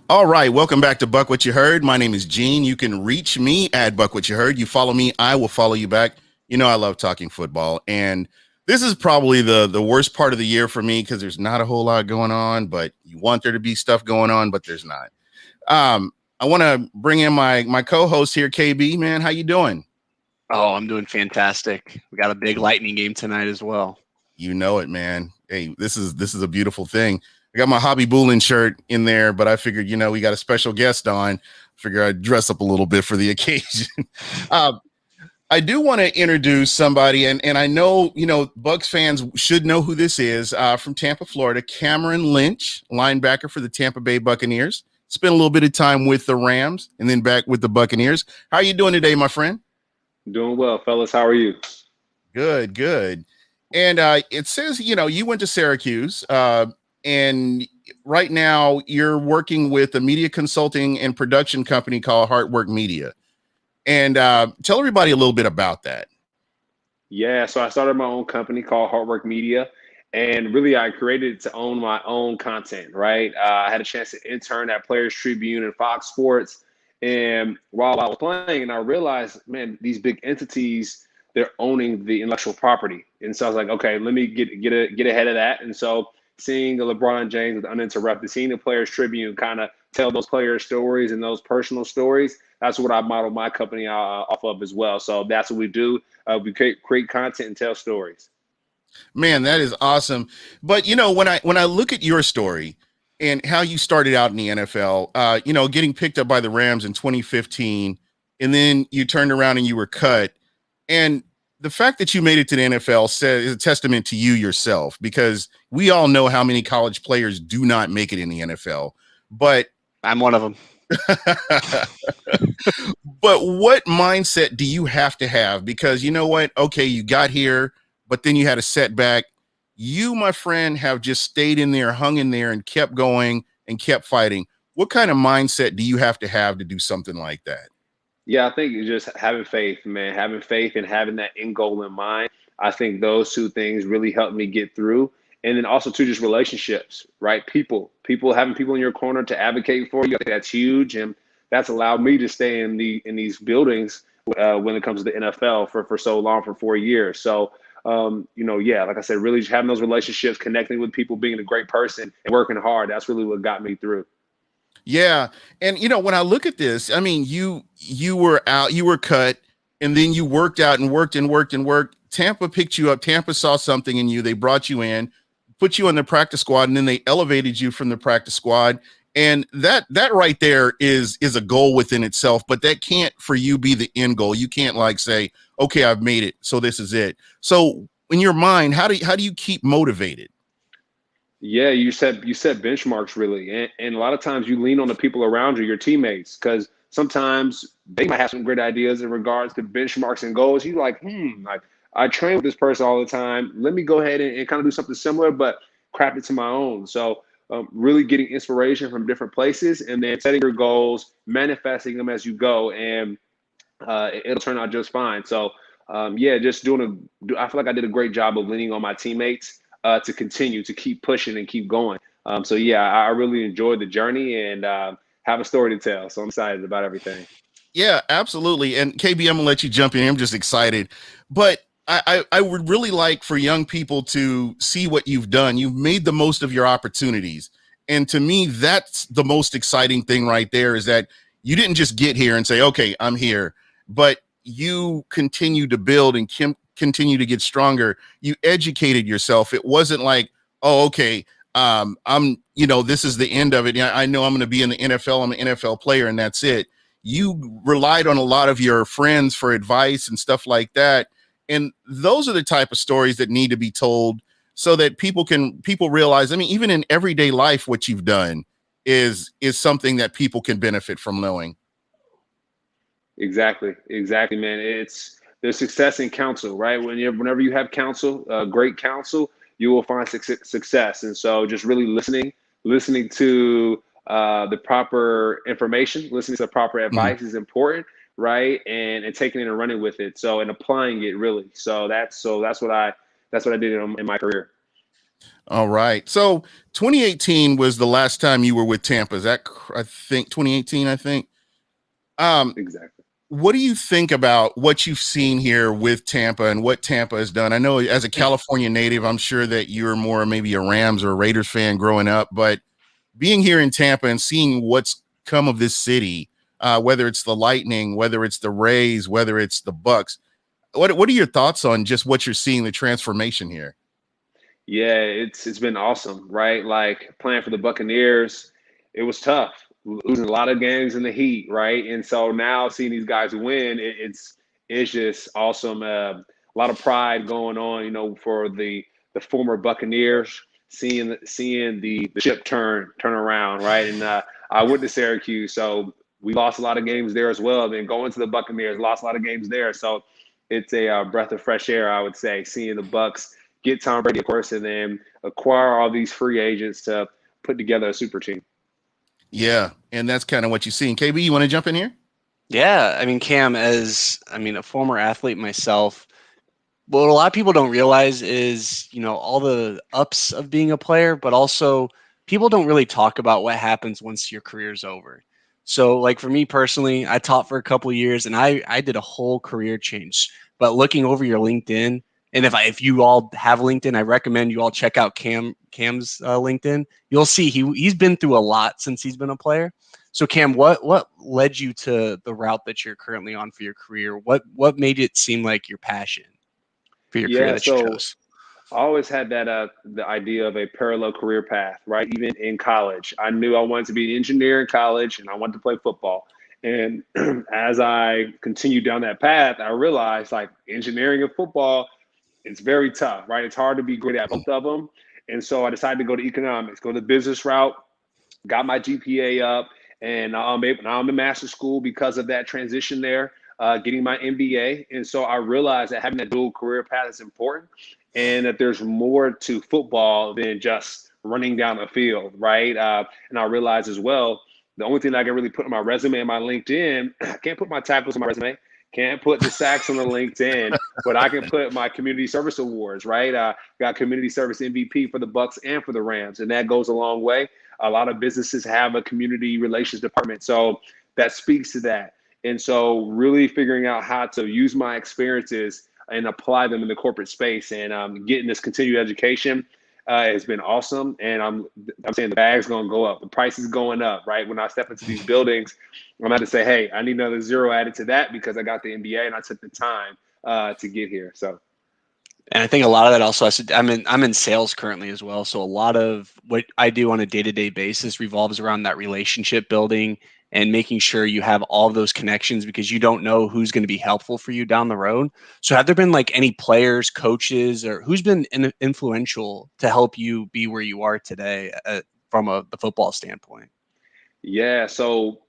All right, welcome back to Buck What You Heard. My name is Gene. You can reach me at Buck What You Heard. You follow me, I will follow you back. You know I love talking football, and this is probably the worst part of the year for me because there's not a whole lot going on, but you want there to be stuff going on, but there's not. I want to bring in my co-host here, KB. Man, how you doing? Oh, I'm doing fantastic. We got a big lightning game tonight as well. You know it, man. Hey, this is a beautiful thing. I got my Hobby Boolin shirt in there, but I figured, we got a special guest on. Figure I'd dress up a little bit for the occasion. uh, I do want to introduce somebody, and I know, Bucks fans should know who this is, from Tampa, Florida, Cameron Lynch, linebacker for the Tampa Bay Buccaneers. Spent a little bit of time with the Rams and then back with the Buccaneers. How are you doing today, my friend? Doing well, fellas. How are you? Good, good. And it says, you went to Syracuse, and right now you're working with a media consulting and production company called Heartwork Media. And tell everybody a little bit about that. Yeah, so I started my own company called Hard Work Media, and really I created it to own my own content, right? I had a chance to intern at Players Tribune and Fox Sports, and while I was playing, and I realized, man, these big entities, they're owning the intellectual property, and so I was like, okay, let me get ahead of that, and so seeing the LeBron James with Uninterrupted, seeing the Players Tribune kind of tell those player stories and those personal stories, that's what I model my company off of as well. So that's what we do. We create content and tell stories. Man, that is awesome. But when I look at your story and how you started out in the NFL, getting picked up by the Rams in 2015, and then you turned around and you were cut. And the fact that you made it to the NFL is a testament to you yourself, because we all know how many college players do not make it in the NFL. But I'm one of them. but what mindset do you have to have? Because you know what? Okay, you got here, but then you had a setback. You, my friend, have just stayed in there, hung in there, and kept going and kept fighting. What kind of mindset do you have to do something like that? Yeah, I think it's just having faith, man, having faith and having that end goal in mind. I think those two things really helped me get through. And then also too, just relationships, right? Having people in your corner to advocate for you. I think that's huge, and that's allowed me to stay in these buildings when it comes to the NFL for so long, for 4 years. So, yeah, like I said, really just having those relationships, connecting with people, being a great person, and working hard. That's really what got me through. Yeah. And when I look at this, I mean, you were out, you were cut, and then you worked out and worked and worked and worked. Tampa picked you up. Tampa saw something in you. They brought you in, put you on the practice squad, and then they elevated you from the practice squad. And that right there is a goal within itself, but that can't for you be the end goal. You can't like say, okay, I've made it, so this is it. So in your mind, how do you keep motivated? Yeah, you set benchmarks really, and a lot of times you lean on the people around you, your teammates, because sometimes they might have some great ideas in regards to benchmarks and goals. You like, like I train with this person all the time. Let me go ahead and kind of do something similar, but craft it to my own. So really getting inspiration from different places, and then setting your goals, manifesting them as you go, and it'll turn out just fine. So yeah, just I feel like I did a great job of leaning on my teammates to continue to keep pushing and keep going. So yeah, I really enjoyed the journey and have a story to tell. So I'm excited about everything. Yeah, absolutely. And KB, I'm gonna let you jump in. I'm just excited, but I would really like for young people to see what you've done. You've made the most of your opportunities, and to me, that's the most exciting thing right there. Is that you didn't just get here and say, "Okay, I'm here," but you continue to build and continue to get stronger. You educated yourself. It wasn't like, "Oh, okay, this is the end of it. Yeah, I know I'm going to be in the NFL. I'm an NFL player, and that's it." You relied on a lot of your friends for advice and stuff like that. And those are the type of stories that need to be told so that people realize, I mean, even in everyday life, what you've done is something that people can benefit from knowing. Exactly, man. It's there's success in counsel, right? Whenever you have counsel, great counsel, you will find success. And so, just really listening to the proper information, listening to the proper Mhm. advice is important, right? And taking it and running with it. So and applying it really. So that's what I did in my career. All right. So 2018 was the last time you were with Tampa. Is that I think 2018? I think. Um, Exactly. what do you think about what you've seen here with Tampa and what Tampa has done? I know as a California native, I'm sure that you're more maybe a Rams or a Raiders fan growing up, but being here in Tampa and seeing what's come of this city, whether it's the Lightning, whether it's the Rays, whether it's the Bucks, what are your thoughts on just what you're seeing, the transformation here? Yeah, it's been awesome, right? Like playing for the Buccaneers, it was tough, losing a lot of games in the heat, right? And so now seeing these guys win, it's just awesome. A lot of pride going on, for the former Buccaneers, seeing the ship turn around, right? And I went to Syracuse, so we lost a lot of games there as well. Then going to the Buccaneers, lost a lot of games there, so it's a breath of fresh air, I would say, seeing the Bucks get Tom Brady, of course, and then acquire all these free agents to put together a super team. Yeah, and that's kind of what you see. And KB, you want to jump in here? Yeah, I mean, Cam, as a former athlete myself, what a lot of people don't realize is, all the ups of being a player, but also people don't really talk about what happens once your career's over. So, like for me personally, I taught for a couple of years and I did a whole career change. But looking over your LinkedIn, and if you all have LinkedIn, I recommend you all check out Cam's LinkedIn. You'll see he's been through a lot since he's been a player. So Cam, what led you to the route that you're currently on for your career? What made it seem like your passion for your career Yeah, that you so chose? I always had that the idea of a parallel career path, right? Even in college, I knew I wanted to be an engineer in college, and I wanted to play football. And as I continued down that path, I realized like engineering and football, it's very tough, right? It's hard to be great at both of them. And so I decided to go to economics, go the business route, got my GPA up, and now I'm in master's school because of that transition there, getting my MBA. And so I realized that having that dual career path is important, and that there's more to football than just running down the field, right? And I realized as well, the only thing I can really put on my resume and my LinkedIn, I can't put my tackles on my resume, can't put the sacks on the LinkedIn, but I can put my community service awards, right? Got community service MVP for the Bucks and for the Rams, and that goes a long way. A lot of businesses have a community relations department, so that speaks to that. And so really figuring out how to use my experiences and apply them in the corporate space, and getting this continued education has been awesome. And I'm saying the bag's going to go up, the price is going up, right? When I step into these buildings, I'm going to say, hey, I need another zero added to that because I got the MBA and I took the time to get here. So. And I think a lot of that also has to, I'm in sales currently as well. So a lot of what I do on a day-to-day basis revolves around that relationship building and making sure you have all of those connections, because you don't know who's going to be helpful for you down the road. So have there been like any players, coaches, or who's been influential to help you be where you are today from the football standpoint? Yeah, so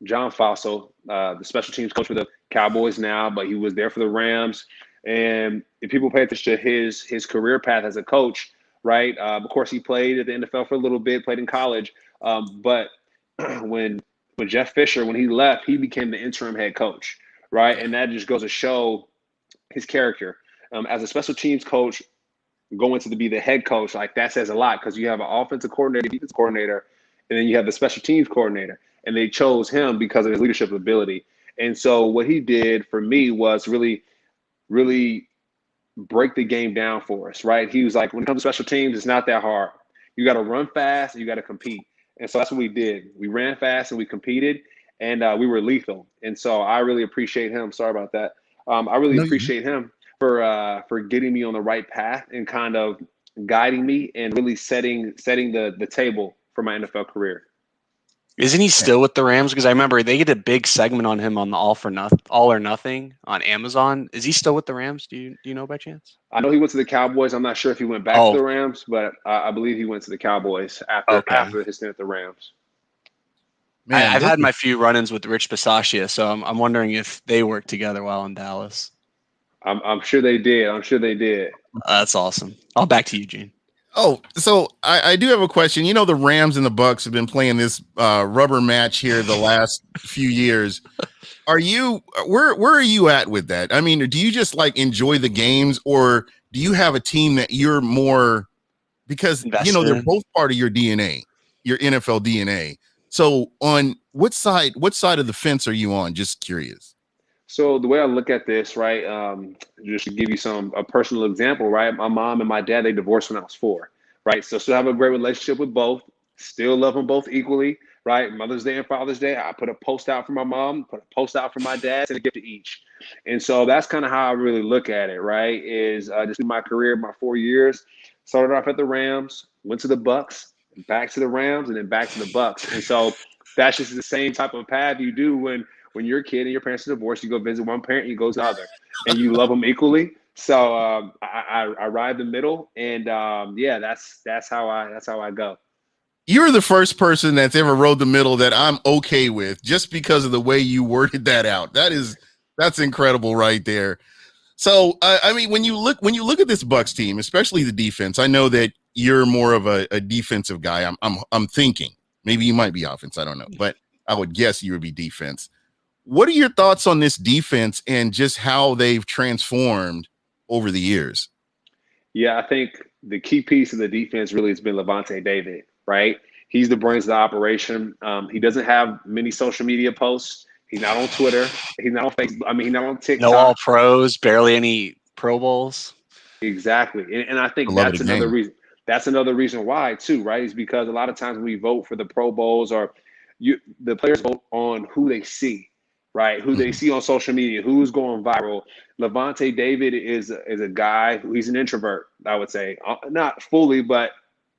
John Fossil, the special teams coach for the Cowboys now, but he was there for the Rams. And if people pay attention to his career path as a coach, right? Of course, he played at the NFL for a little bit, played in college. But when Jeff Fisher, when he left, he became the interim head coach, right? And that just goes to show his character. As a special teams coach, going to be the head coach, like that says a lot, because you have an offensive coordinator, defensive coordinator, and then you have the special teams coordinator. And they chose him because of his leadership ability. And so what he did for me was really, really break the game down for us, right? He was like, when it comes to special teams, it's not that hard. You got to run fast and you got to compete. And so that's what we did. We ran fast and we competed, and we were lethal. And so I really appreciate him. Sorry about that. I really No, appreciate him for getting me on the right path and kind of guiding me and really setting the table for my NFL career. Isn't he still with the Rams? Because I remember they did a big segment on him on the All or Nothing on Amazon. Is he still with the Rams? Do you know by chance? I know he went to the Cowboys. I'm not sure if he went back to the Rams, but I believe he went to the Cowboys after his stint at the Rams. man, I've had my few run-ins with Rich Bisaccia, so I'm wondering if they worked together while in Dallas. I'm sure they did. I'm sure they did. That's awesome. I'll back to you, Gene. Oh, so I do have a question. You know, the Rams and the Bucks have been playing this rubber match here the last few years. Where are you at with that? I mean, do you just like enjoy the games, or do you have a team that you're more because Invested they're in. both part of your DNA, your NFL DNA. So on what side of the fence are you on? Just curious. So the way I look at this, right, just to give you a personal example, right? My mom and my dad, they divorced when I was 4, right? So still have a great relationship with both. Still love them both equally, right? Mother's Day and Father's Day, I put a post out for my mom, put a post out for my dad, and a gift to each. And so that's kind of how I really look at it, right? Is just in my career, my 4 years, started off at the Rams, went to the Bucks, back to the Rams, and then back to the Bucks. And so that's just the same type of path you do when you're a kid and your parents are divorced, you go visit one parent, you go to the other, and you love them equally. So I ride the middle, and yeah, that's how I go. You're the first person that's ever rode the middle that I'm okay with, just because of the way you worded that out. That's incredible right there. So I mean, when you look at this Bucks team, especially the defense, I know that you're more of a defensive guy. I'm thinking maybe you might be offense. I don't know, but I would guess you would be defense. What are your thoughts on this defense and just how they've transformed over the years? Yeah, I think the key piece of the defense really has been Levante David, right? He's the brains of the operation. He doesn't have many social media posts. He's not on Twitter. He's not on Facebook. I mean, he's not on No all TikTok. pros, barely any Pro Bowls. Exactly. And I The think love of that's the another game. reason. That's another reason why too, right? Is because a lot of times when we vote for the Pro Bowls or the players vote on who they see, right? Who they Mhm. see on social media, who's going viral. Levante David is a guy who he's an introvert, I would say. Not fully, but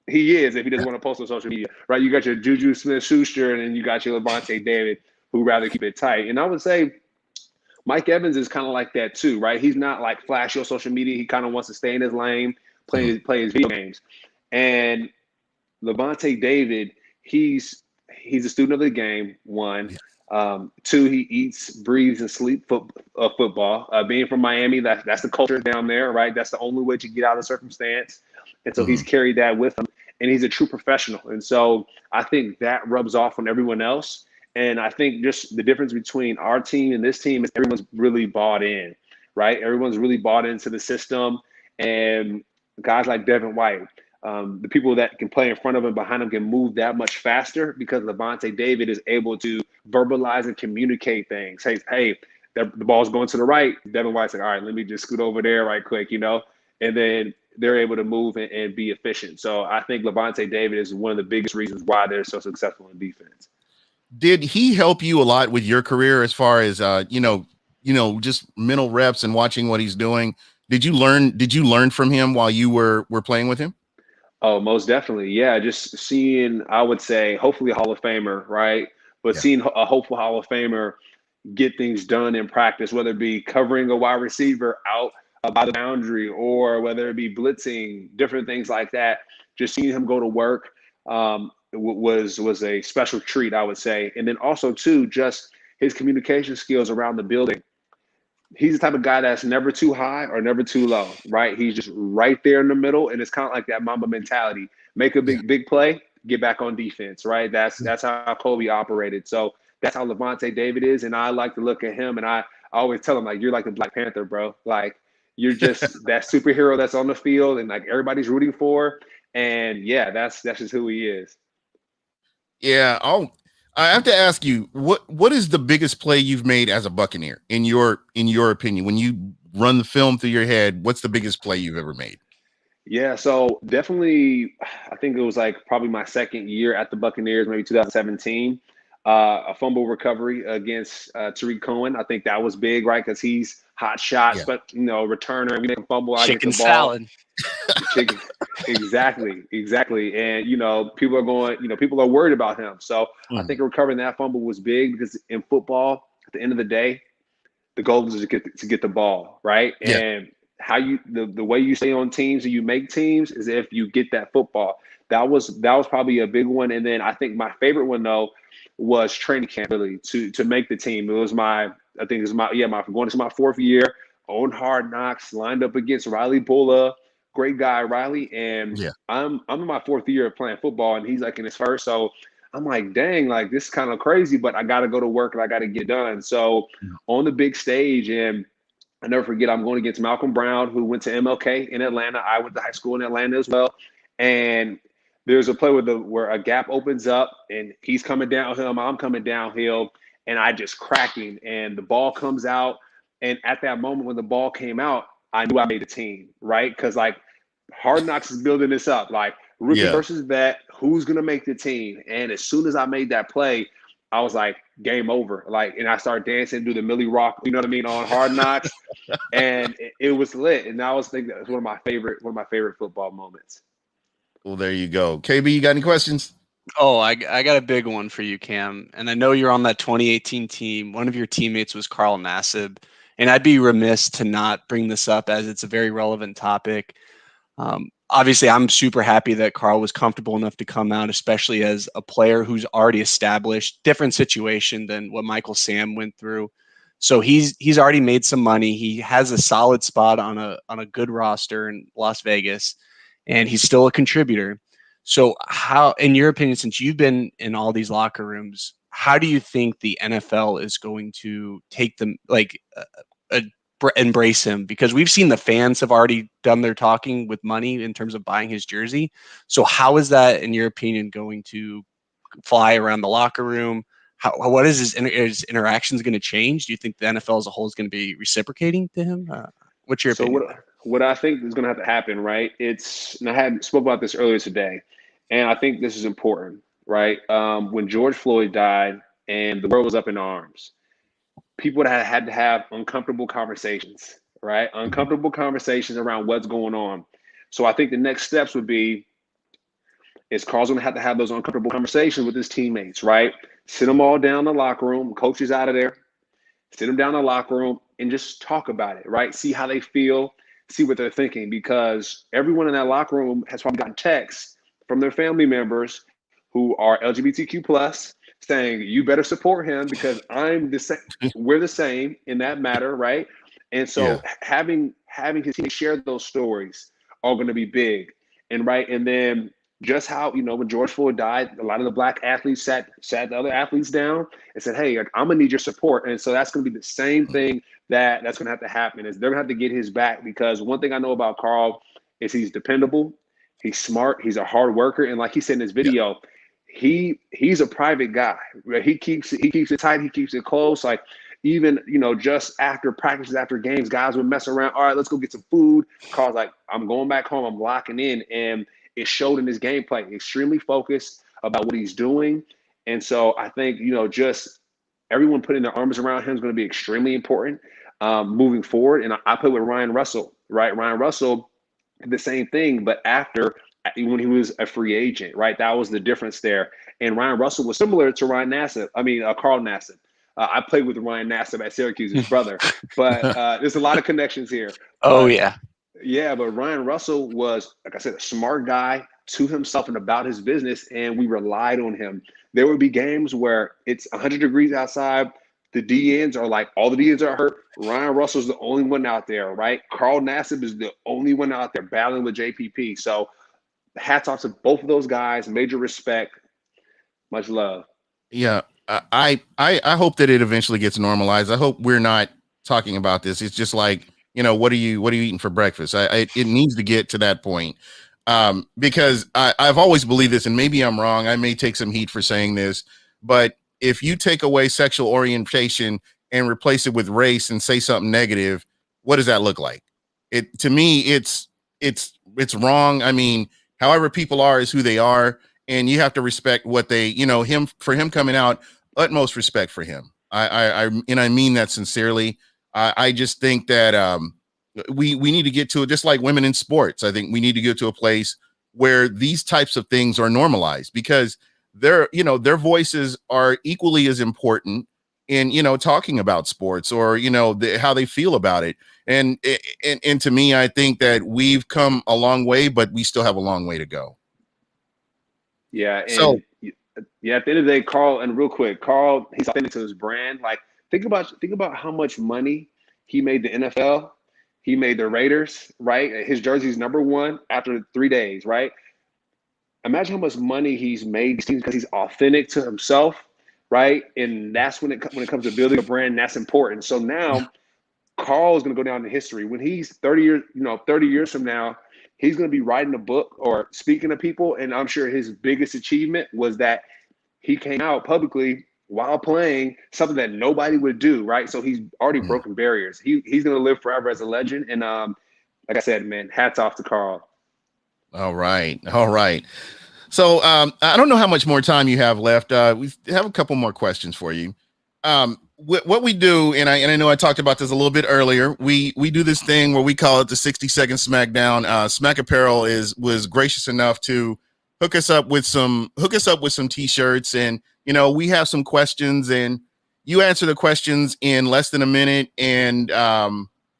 he is if he doesn't Yeah. want to post on social media, right? You got your Juju Smith-Schuster and then you got your Levante David who rather keep it tight. And I would say Mike Evans is kind of like that too, right? He's not like flashy on social media. He kind of wants to stay in his lane, Mhm. play his video games. And Levante David, he's a student of the game. One, Yeah. two, he eats, breathes, and sleeps football. Being from Miami, that's the culture down there, right? That's the only way to get out of the circumstance. And so he's Mhm. carried that with him, and he's a true professional. And so I think that rubs off on everyone else. And I think just the difference between our team and this team is everyone's really bought in, right? Everyone's really bought into the system, and guys like Devin White. The people that can play in front of him, behind him, can move that much faster because Levante David is able to verbalize and communicate things. Hey, the ball's going to the right. Devin White's like, all right, let me just scoot over there right quick, and then they're able to move and be efficient. So I think Levante David is one of the biggest reasons why they're so successful in defense. Did he help you a lot with your career as far as just mental reps and watching what he's doing? Did you learn from him while you were playing with him? Oh, most definitely. Yeah, just seeing, I would say, hopefully a Hall of Famer, right? But Yeah. seeing a hopeful Hall of Famer get things done in practice, whether it be covering a wide receiver out by the boundary or whether it be blitzing, different things like that. Just seeing him go to work was a special treat, I would say. And then also, too, just his communication skills around the building. He's the type of guy that's never too high or never too low, right? He's just right there in the middle, and it's kind of like that Mamba mentality: make a Yeah. big play, get back on defense, right? That's Yeah. that's how Kobe operated. So that's how Levante David is, and I like to look at him, and I always tell him like, you're like the Black Panther, bro. Like you're just that superhero that's on the field, and like everybody's rooting for. And yeah, that's just who he is. Yeah. I have to ask you, what is the biggest play you've made as a Buccaneer in your opinion? When you run the film through your head, what's the biggest play you've ever made? Yeah, so definitely, I think it was like probably my second year at the Buccaneers, maybe 2017. A fumble recovery against Tariq Cohen. I think that was big, right? Because he's hot shots, Yeah. but returner. We make a fumble, I get the Chicken ball. salad. Chicken, exactly. And people are going. People are worried about him. So I Mhm. think recovering that fumble was big because in football, at the end of the day, the goal is to get the ball right, Yeah. and how the way you stay on teams and you make teams is if you get that football. That was probably a big one. And then I think my favorite one though was training camp, really, to make the team. It was I think it was my going into my fourth year on Hard Knocks, lined up against Riley Bulla, great guy Riley, and Yeah. I'm in my fourth year of playing football and he's like in his first. So I'm like, dang, like this is kind of crazy, but I got to go to work and I got to get done. So Mhm. on the big stage, and I never forget, I'm going against Malcolm Brown, who went to MLK in Atlanta. I went to high school in Atlanta as well. And there's a play where a gap opens up and he's coming downhill, I'm coming downhill, and I just crack him, and the ball comes out. And at that moment when the ball came out, I knew I made the team, right? Because like Hard Knocks is building this up, like rookie Yeah. versus vet, who's gonna make the team? And as soon as I made that play, I was like, game over. Like, and I started dancing, do the Millie Rock, you know what I mean, on Hard Knocks, and it was lit. And I was thinking that was one of my favorite football moments. Well, there you go. KB, you got any questions? Oh, I got a big one for you, Cam. And I know you're on that 2018 team. One of your teammates was Carl Nassib. And I'd be remiss to not bring this up as it's a very relevant topic. Obviously, I'm super happy that Carl was comfortable enough to come out, especially as a player who's already established. Different situation than what Michael Sam went through. So he's already made some money. He has a solid spot on a good roster in Las Vegas, and he's still a contributor. So how, in your opinion, since you've been in all these locker rooms, how do you think the NFL is going to take them, like, embrace him? Because we've seen the fans have already done their talking with money in terms of buying his jersey. So how is that, in your opinion, going to fly around the locker room? What is his interactions going to change? Do you think the NFL as a whole is going to be reciprocating to him? What's your So opinion what there? what I think is going to have to happen, right? And I had spoke about this earlier today, and I think this is important, right? When George Floyd died and the world was up in arms, people had to have uncomfortable conversations, right? Uncomfortable conversations around what's going on. So I think the next steps would be is Carl's going to have those uncomfortable conversations with his teammates, right? Sit them all down in the locker room, coach is out of there, sit them down in the locker room and just talk about it, right? See how they feel, see what they're thinking, because everyone in that locker room has probably gotten texts from their family members who are LGBTQ plus saying, you better support him because I'm the same. We're the same in that matter, right? And Yeah. so having his team share those stories are going to be big. And right. And then just how, when George Floyd died, a lot of the black athletes sat the other athletes down and said, hey, like, I'm gonna need your support. And so that's gonna be the same thing that's gonna have to happen, is they're gonna have to get his back, because one thing I know about Carl is he's dependable, he's smart, he's a hard worker, and like he said in his Yeah. video, he's a private guy. Right? He keeps it tight, he keeps it close. Like, even just after practices, after games, guys would mess around. All right, let's go get some food. Carl's like, I'm going back home, I'm locking in. And it showed in his gameplay, extremely focused about what he's doing. And so I think, just everyone putting their arms around him is going to be extremely important moving forward. And I played with Ryan Russell, right? Ryan Russell did the same thing, but when he was a free agent, right? That was the difference there. And Ryan Russell was similar to Carl Nassib. I played with Ryan Nassib at Syracuse, his brother. But there's a lot of connections here. Oh, But yeah. yeah, but Ryan Russell was, like I said, a smart guy to himself and about his business, and we relied on him. There would be games where it's 100 degrees outside. The DNs are like, all the DNs are hurt. Ryan Russell's the only one out there, right? Carl Nassib is the only one out there battling with JPP. So hats off to both of those guys. Major respect. Much love. Yeah. I hope that it eventually gets normalized. I hope we're not talking about this. It's just like, what are you eating for breakfast? It needs to get to that point. Because I've always believed this, and maybe I'm wrong. I may take some heat for saying this, but if you take away sexual orientation and replace it with race and say something negative, what does that look like? To me, it's wrong. I mean, however people are is who they are, and you have to respect what they, him coming out, utmost respect for him. And I mean that sincerely. I just think that we need to get to it, just like women in sports. I think we need to get to a place where these types of things are normalized, because their voices are equally as important in talking about sports, or how they feel about it. And to me, I think that we've come a long way, but we still have a long way to go. Yeah, So and yeah, at the end of the day, Carl, and real quick, Carl, he's authentic to his brand. Like, think about how much money he made the NFL. He made the Raiders, right? His jersey's number one after 3 days, right? Imagine how much money he's made these teams because he's authentic to himself, right? And that's when it comes to building a brand, that's important. So now Carl is going to go down in history when he's 30 years from now. he's going to be writing a book or speaking to people. And I'm sure his biggest achievement was that he came out publicly while playing something that nobody would do, right? So he's already broken barriers. He's going to live forever as a legend. And like I said, man, hats off to Carl. All right. So I don't know how much more time you have left. We have a couple more questions for you. What we do, and I know I talked about this a little bit earlier. We do this thing where we call it the 60-second Smackdown. Smack Apparel was gracious enough to hook us up with some t-shirts, and we have some questions, and you answer the questions in less than a minute, and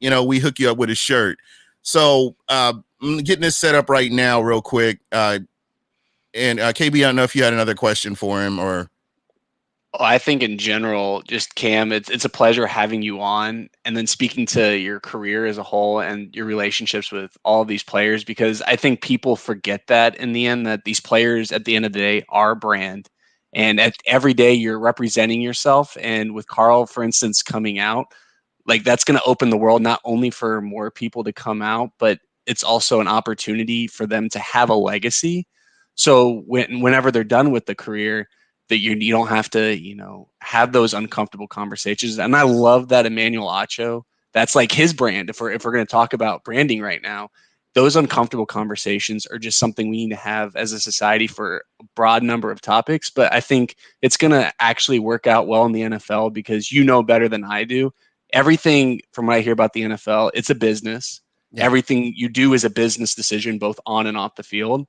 we hook you up with a shirt. So I'm getting this set up right now real quick. And KB, I don't know if you had another question for him or. I think in general, just Cam, it's a pleasure having you on, and then speaking to your career as a whole and your relationships with all of these players, because I think people forget that in the end, that these players at the end of the day are brand, and every day you're representing yourself. And with Carl, for instance, coming out, like that's going to open the world not only for more people to come out, but it's also an opportunity for them to have a legacy. So whenever they're done with the career, that you don't have to, have those uncomfortable conversations. And I love that Emmanuel Acho, that's like his brand. If we're going to talk about branding right now, those uncomfortable conversations are just something we need to have as a society for a broad number of topics. But I think it's going to actually work out well in the NFL, because better than I do. Everything from what I hear about the NFL, it's a business. Yeah. Everything you do is a business decision, both on and off the field.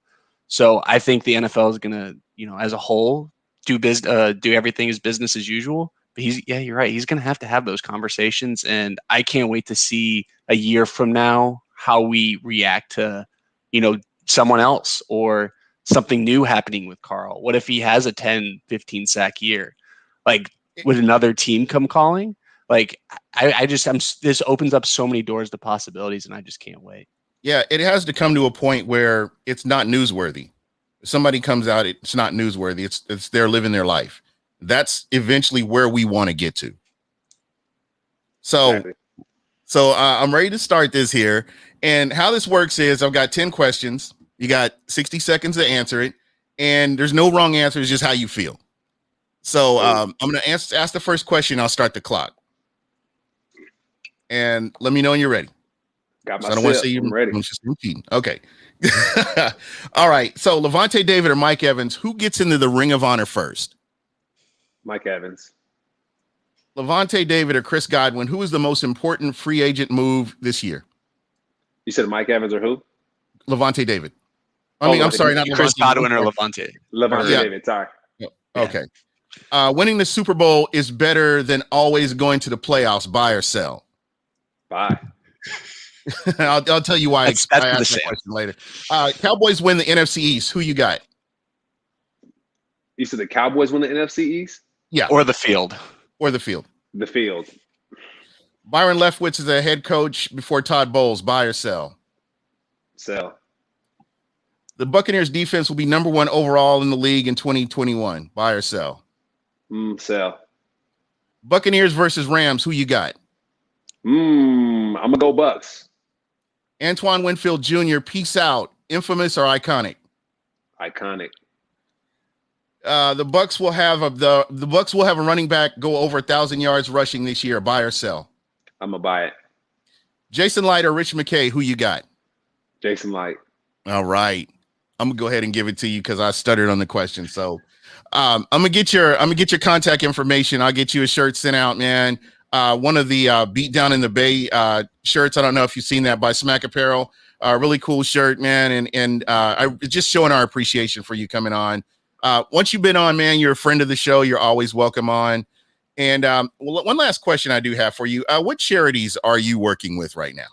So I think the NFL is going to, as a whole, do everything as business as usual. But you're right. He's going to have those conversations, and I can't wait to see a year from now how we react to, someone else or something new happening with Carl. What if he has a 10, 15 sack year? Like, would another team come calling? Like, this opens up so many doors to possibilities, and I just can't wait. Yeah, it has to come to a point where it's not newsworthy. If somebody comes out, it's not newsworthy. It's they're living their life. That's eventually where we want to get to. So, exactly. I'm ready to start this here. And how this works is I've got 10 questions. You got 60 seconds to answer it. And there's no wrong answer. It's just how you feel. So I'm going to ask the first question. I'll start the clock. And let me know when you're ready. Got my I don't want to say you're ready. I'm just repeating. Okay. All right. So Levante David or Mike Evans, who gets into the Ring of Honor first? Mike Evans. Levante David or Chris Godwin, who is the most important free agent move this year? You said Mike Evans or who? Levante David. I'm sorry, not Chris Levante. Godwin or Levante. Levante David, sorry. Okay. Winning the Super Bowl is better than always going to the playoffs. Buy or sell? Buy. I'll tell you why. That's I ask that question later. Cowboys win the NFC East. Who you got? You said the Cowboys win the NFC East? Yeah. Or the field. The field. Byron Leftwich is a head coach before Todd Bowles. Buy or sell? Sell. The Buccaneers defense will be number 1 overall in the league in 2021. Buy or sell? Sell. Buccaneers versus Rams. Who you got? I'm going to go Bucks. Antoine Winfield Jr., peace out. Infamous or iconic? Iconic. The Bucks will have a running back go over 1,000 yards rushing this year. Buy or sell? I'm going to buy it. Jason Light or Rich McKay? Who you got? Jason Light. All right. I'm going to go ahead and give it to you because I stuttered on the question. So I'm going to get your contact information. I'll get you a shirt sent out, man. One of the Beat Down in the Bay shirts. I don't know if you've seen that by Smack Apparel. Really cool shirt, man. And I just showing our appreciation for you coming on. Once you've been on, man, you're a friend of the show. You're always welcome on. And one last question I do have for you. What charities are you working with right now?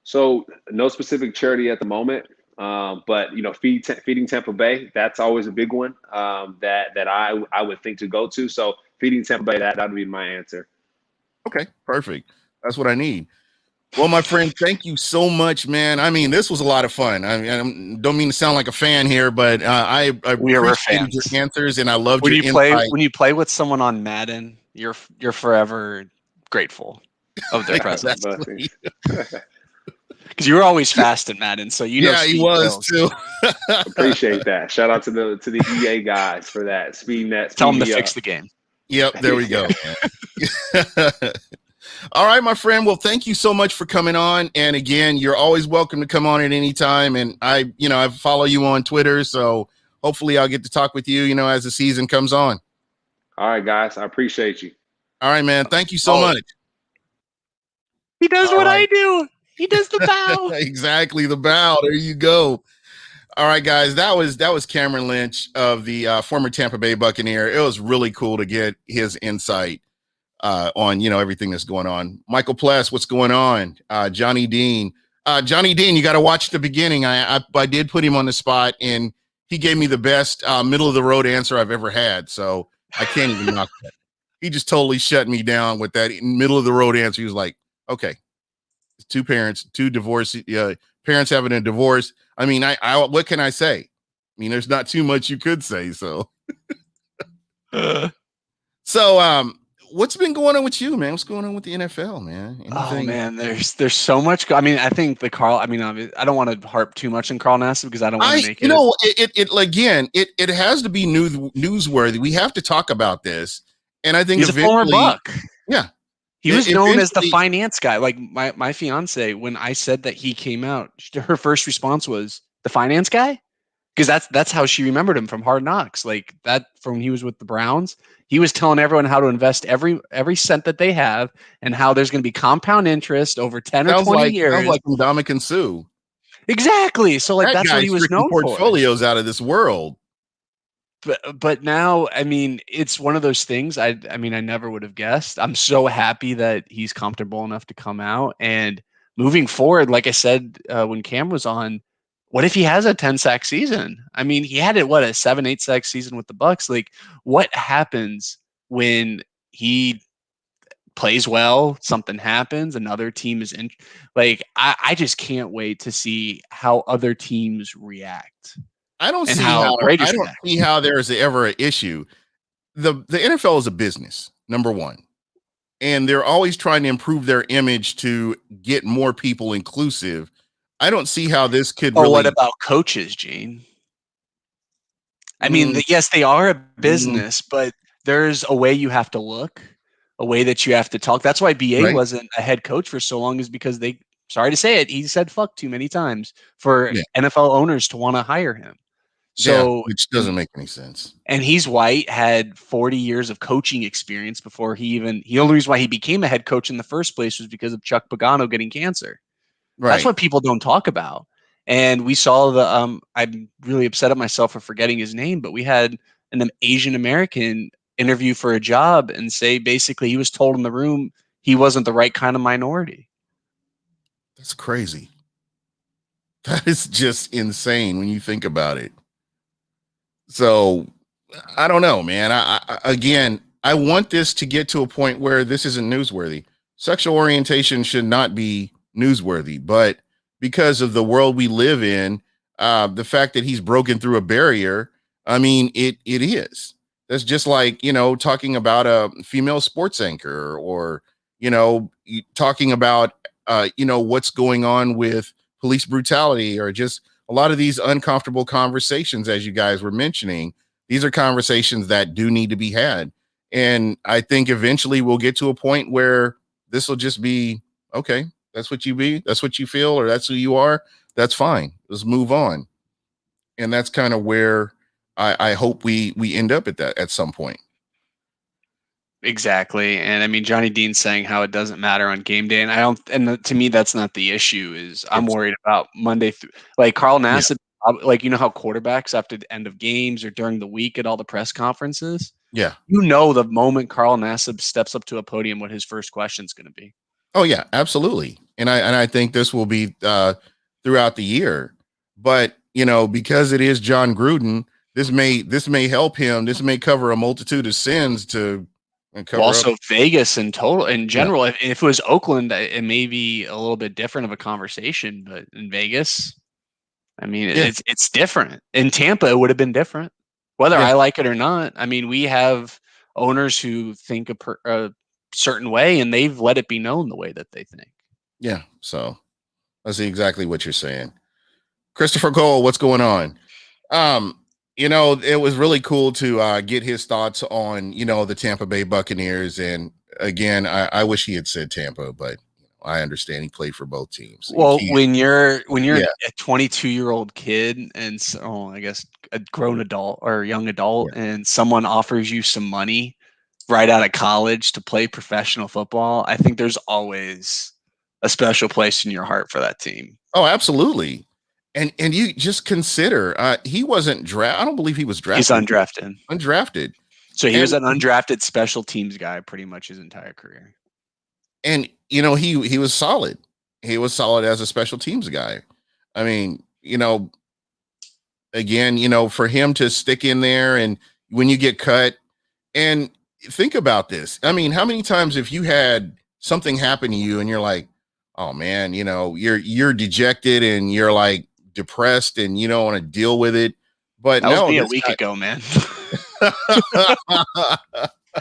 So no specific charity at the moment. But Feeding Tampa Bay, that's always a big one that I would think to go to. So Feeding Tampa Bay, that would be my answer. Okay, perfect. That's what I need. Well, my friend, thank you so much, man. I mean, this was a lot of fun. I don't mean to sound like a fan here, but I appreciated your answers, and I loved your insight. When you play with someone on Madden, you're forever grateful of their presence. Because you were always fast in Madden, so Yeah, he speed was kills. too. Appreciate that. Shout out to the EA guys for that. Speeding Tell them to me fix up. the game. Yep, there we go, man. All right, my friend. Well, thank you so much for coming on. And again, you're always welcome to come on at any time. And I follow you on Twitter, so hopefully I'll get to talk with you, as the season comes on. All right, guys. I appreciate you. All right, man. Thank you so much. He does what I do. He does the bow. Exactly, the bow. There you go. All right, guys. That was Cameron Lynch of the former Tampa Bay Buccaneer. It was really cool to get his insight on everything that's going on. Michael Pless, what's going on? Johnny Dean. Johnny Dean, you got to watch the beginning. I did put him on the spot, and he gave me the best middle of the road answer I've ever had. So I can't even knock that. He just totally shut me down with that middle of the road answer. He was like, "Okay, two parents, two divorce, parents having a divorce. I mean, I what can I say? I mean, there's not too much you could say. So, what's been going on with you, man? What's going on with the NFL, man? Anything? Oh man, there's so much. I mean, I think the Carl. I mean, I don't want to harp too much on Carl Nassib because I don't want to make it. It has to be newsworthy. We have to talk about this, and I think he's a former Buck. Yeah, he was known as the finance guy. Like my fiance, when I said that he came out, her first response was the finance guy. Because that's how she remembered him from Hard Knocks. Like that from when he was with the Browns. He was telling everyone how to invest every cent that they have and how there's going to be compound interest over 10 or 20 years. Sounds like Ndamukong Suh. Exactly. So like that's what he was known for. Portfolios out of this world. But now, I mean, it's one of those things I mean, I never would have guessed. I'm so happy that he's comfortable enough to come out. And moving forward, like I said, when Cam was on, what if he has a 10-sack season? I mean, he had a 7-8 sack season with the Bucks. Like, what happens when he plays well, something happens, another team is in? Like, I just can't wait to see how other teams react. I don't see how there is ever an issue. The NFL is a business, number one. And they're always trying to improve their image to get more people inclusive. I don't see how this could really. What about coaches, Gene? I mean, yes, they are a business, but there's a way you have to look, a way that you have to talk. That's why BA wasn't a head coach for so long, is because sorry to say it, he said fuck too many times for NFL owners to want to hire him. So, which doesn't make any sense. And he's white, had 40 years of coaching experience before the only reason why he became a head coach in the first place was because of Chuck Pagano getting cancer. Right. That's what people don't talk about. And we saw I'm really upset at myself for forgetting his name, but we had an Asian American interview for a job and say basically he was told in the room he wasn't the right kind of minority. That's crazy. That is just insane when you think about it. So I don't know, man. I want this to get to a point where this isn't newsworthy. Sexual orientation should not be newsworthy, but because of the world we live in, the fact that he's broken through a barrier, I mean, it is. That's just like, talking about a female sports anchor or, talking about, what's going on with police brutality or just a lot of these uncomfortable conversations, as you guys were mentioning. These are conversations that do need to be had. And I think eventually we'll get to a point where this will just be, okay, that's what you be, that's what you feel, or that's who you are. That's fine. Let's move on. And that's kind of where I hope we end up at some point. Exactly. And I mean, Johnny Dean saying how it doesn't matter on game day. And to me, that's not the issue. I'm worried about Monday through, like Carl Nassib, like, how quarterbacks after the end of games or during the week at all the press conferences. Yeah. The moment Carl Nassib steps up to a podium, what his first question is going to be. Oh yeah, absolutely. And I think this will be throughout the year, but because it is John Gruden, this may help him. This may cover a multitude of sins to cover also up. Vegas in general. If it was Oakland, it may be a little bit different of a conversation, but in Vegas, I mean, it's different. In Tampa, it would have been different, whether I like it or not. I mean, we have owners who think a certain way, and they've let it be known the way that they think. Yeah. So I see exactly what you're saying. Christopher Cole, what's going on? It was really cool to get his thoughts on, the Tampa Bay Buccaneers. And again, I wish he had said Tampa, but I understand he played for both teams. Well, when you're Yeah. a 22-year-old kid and I guess a grown adult or young adult, and someone offers you some money right out of college to play professional football, I think there's always a special place in your heart for that team. Oh, absolutely. And you just consider he wasn't drafted. I don't believe he was drafted. He's undrafted. Undrafted. So he was an undrafted special teams guy pretty much his entire career. And he was solid. He was solid as a special teams guy. I mean, again, for him to stick in there and when you get cut, and think about this. I mean, how many times have you had something happen to you and you're like, oh man, you're dejected and you're like depressed and you don't want to deal with it. But that was me a week ago, man.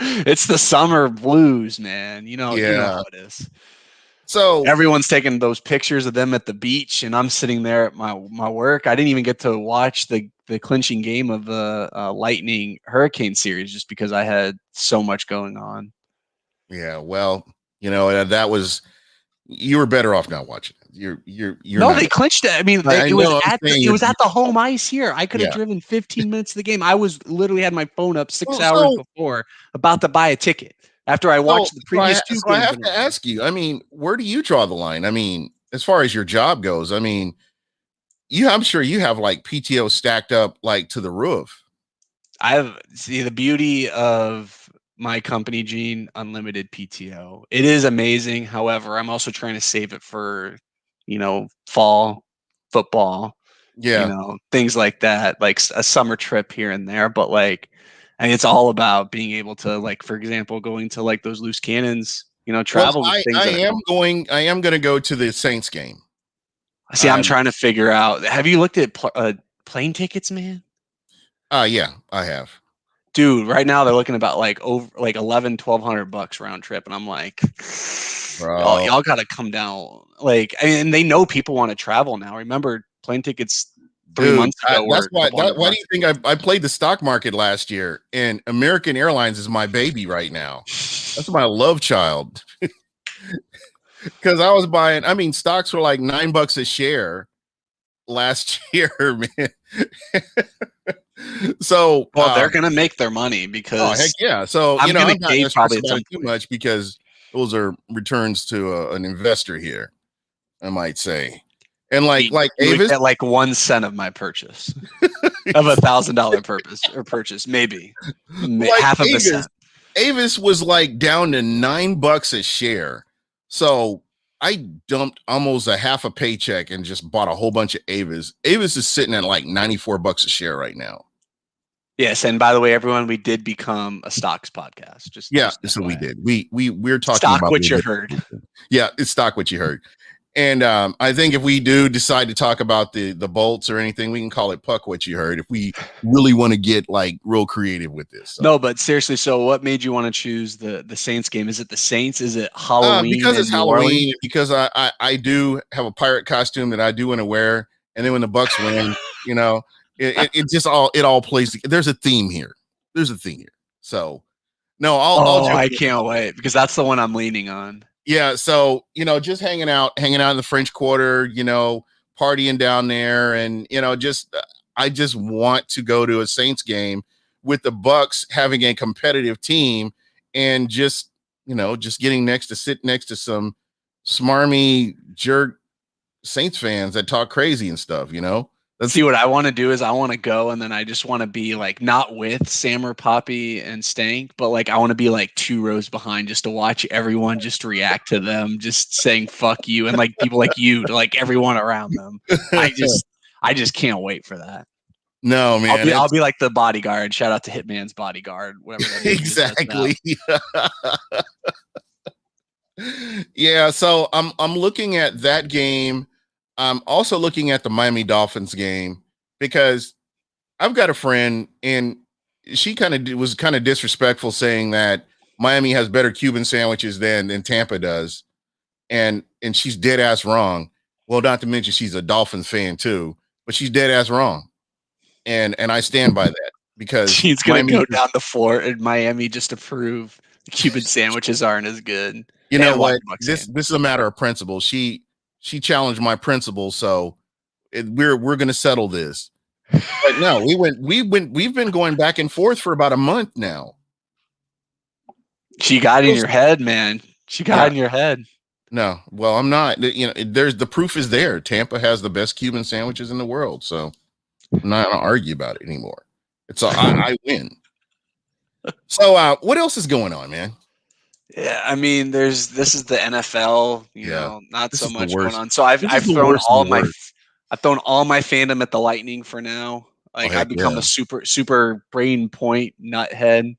It's the summer blues, man. You know how it is. So everyone's taking those pictures of them at the beach, and I'm sitting there at my work. I didn't even get to watch the clinching game of the Lightning Hurricane series just because I had so much going on. Yeah, well, that was you were better off not watching it. You're no, they clinched it. I mean, it was at the home ice here. I could have driven 15 minutes to the game. I was literally had my phone up 6 hours before, about to buy a ticket after I watched the previous two games. I have to ask you. I mean, where do you draw the line? I mean, as far as your job goes, I mean, I'm sure you have like PTO stacked up like to the roof. The beauty of my company, Gene, unlimited PTO. It is amazing. However, I'm also trying to save it for, fall football, things like that, like a summer trip here and there. But it's all about being able to, like, for example, going to like those loose cannons, travel. Well, I am going to go to the Saints game. See, I'm trying to figure out. Have you looked at plane tickets, man? Yeah, I have. Dude, right now they're looking about like over like $1,100-$1,200 round trip, and I'm like, y'all got to come down. Like, and they know people want to travel now. Remember, plane tickets 3 months ago. That's why. Why do you think I played the stock market last year? And American Airlines is my baby right now. That's my love child. Because I was buying. I mean, stocks were like $9 a share last year, man. So they're gonna make their money because heck yeah. So I'm not probably too much because those are returns to an investor here, I might say. And like Avis, get like 1 cent of my purchase of $1,000 purchase, maybe like half of a cent. Avis was like down to $9 a share, so I dumped almost a half a paycheck and just bought a whole bunch of Avis. Avis is sitting at like $94 a share right now. Yes, and by the way, everyone, we did become a stocks podcast. So we did. We're talking stock about what you heard. Yeah, it's stock what you heard. And I think if we do decide to talk about the bolts or anything, we can call it puck what you heard if we really want to get like real creative with this. So. No, but seriously, so what made you want to choose the Saints game? Is it the Saints? Is it Halloween? Because it's Halloween. Because I do have a pirate costume that I do want to wear, and then when the Bucks win, it just all plays. There's a theme here. So no, I can't wait because that's the one I'm leaning on. Yeah, so just hanging out in the French Quarter, partying down there, and I just want to go to a Saints game with the Bucks having a competitive team, and just getting sit next to some smarmy jerk Saints fans that talk crazy and stuff. See, what I want to do is I want to go, and then I just want to be like not with Sam or Poppy and Stank, but like I want to be like 2 rows behind just to watch everyone just react to them, just saying "fuck you" and like people like you to like everyone around them. I just can't wait for that. No, man, I'll be like the bodyguard. Shout out to Hitman's bodyguard, whatever that is. Exactly. Yeah, so I'm looking at that game. I'm also looking at the Miami Dolphins game because I've got a friend and she was kind of disrespectful saying that Miami has better Cuban sandwiches than Tampa does. And she's dead ass wrong. Well, not to mention she's a Dolphins fan too, but she's dead ass wrong. And I stand by that because She's gonna Miami, go down the floor in Miami just to prove the Cuban sandwiches aren't as good. you know And watch what? the Bucks This game. this is a matter of principle. She challenged my principles, so we're gonna settle this. But no, we've been going back and forth for about a month now. She got in your head, man. She got Yeah. in your head. No, well, I'm not. You know, there's the proof is there. Tampa has the best Cuban sandwiches in the world, so I'm not gonna argue about it anymore. It's I win. So, what else is going on, man? Yeah, I mean, this is the NFL, Yeah, not this so is the much going worst. on. So I've This is the thrown worst of the worst. I've thrown all my fandom at the Lightning for now. Like heck I've become yeah. a super brain point nuthead.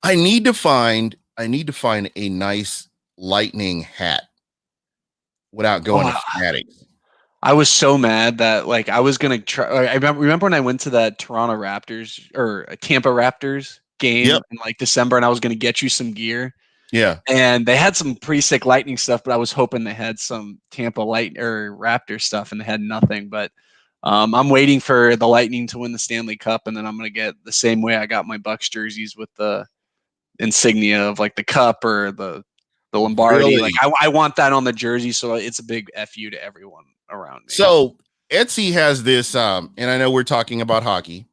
I need to find a nice lightning hat without going to Fanatics. I was so mad that like I was gonna try. I remember when I went to that Toronto Raptors or Tampa Raptors game Yep. in like December, and I was gonna get you some gear. Yeah. And they had some pretty sick Lightning stuff, but I was hoping they had some Tampa Light or Raptor stuff, and they had nothing. But I'm waiting for the Lightning to win the Stanley Cup, and then I'm gonna get the same way I got my Bucks jerseys with the insignia of like the cup or the Lombardi. Really? Like I want that on the jersey, so it's a big fu to everyone around me. So Etsy has this, and I know we're talking about hockey.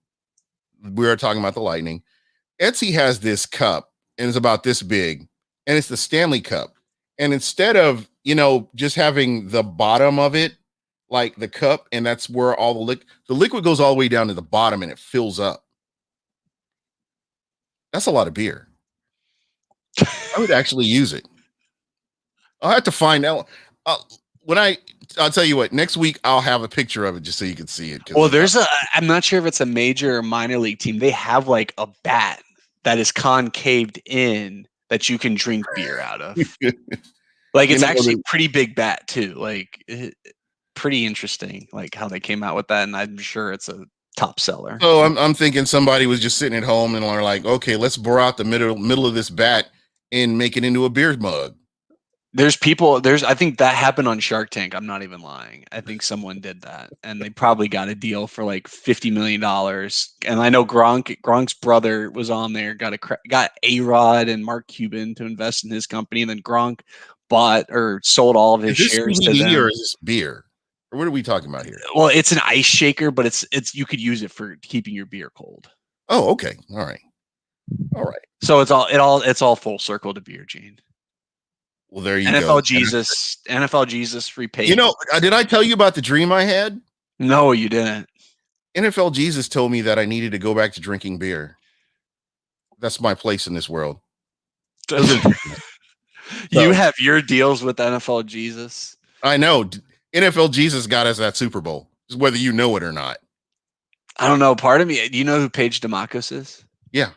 We are talking about the Lightning. Etsy has this cup, and it's about this big, and it's the Stanley Cup. And instead of just having the bottom of it, like the cup, and that's where all the liquid goes all the way down to the bottom, and it fills up. That's a lot of beer. I would actually use it. I'll have to find out. I'll tell you what, next week I'll have a picture of it just so you can see it. Well, I'm not sure if it's a major or minor league team. They have like a bat that is concaved in that you can drink beer out of. Like it's actually a pretty big bat too. Like pretty interesting, like how they came out with that, and I'm sure it's a top seller. So I'm thinking somebody was just sitting at home and are like, okay, let's bore out the middle of this bat and make it into a beer mug. I think that happened on Shark Tank. I'm not even lying. I think someone did that, and they probably got a deal for like $50 million. And I know Gronk's brother was on there, got A-Rod and Mark Cuban to invest in his company, and then Gronk bought or sold all of his shares to them. Or is this beer? Or what are we talking about here? Well, it's an ice shaker, but it's you could use it for keeping your beer cold. Oh, okay. All right. So it's all full circle to beer, Gene. Well, there you NFL go. NFL Jesus repaid. Did I tell you about the dream I had? No, you didn't. NFL Jesus told me that I needed to go back to drinking beer. That's my place in this world. You have your deals with NFL Jesus. I know. NFL Jesus got us that Super Bowl, whether you know it or not. I don't know. Part of me, do you know who Paige Demakos is? Yeah.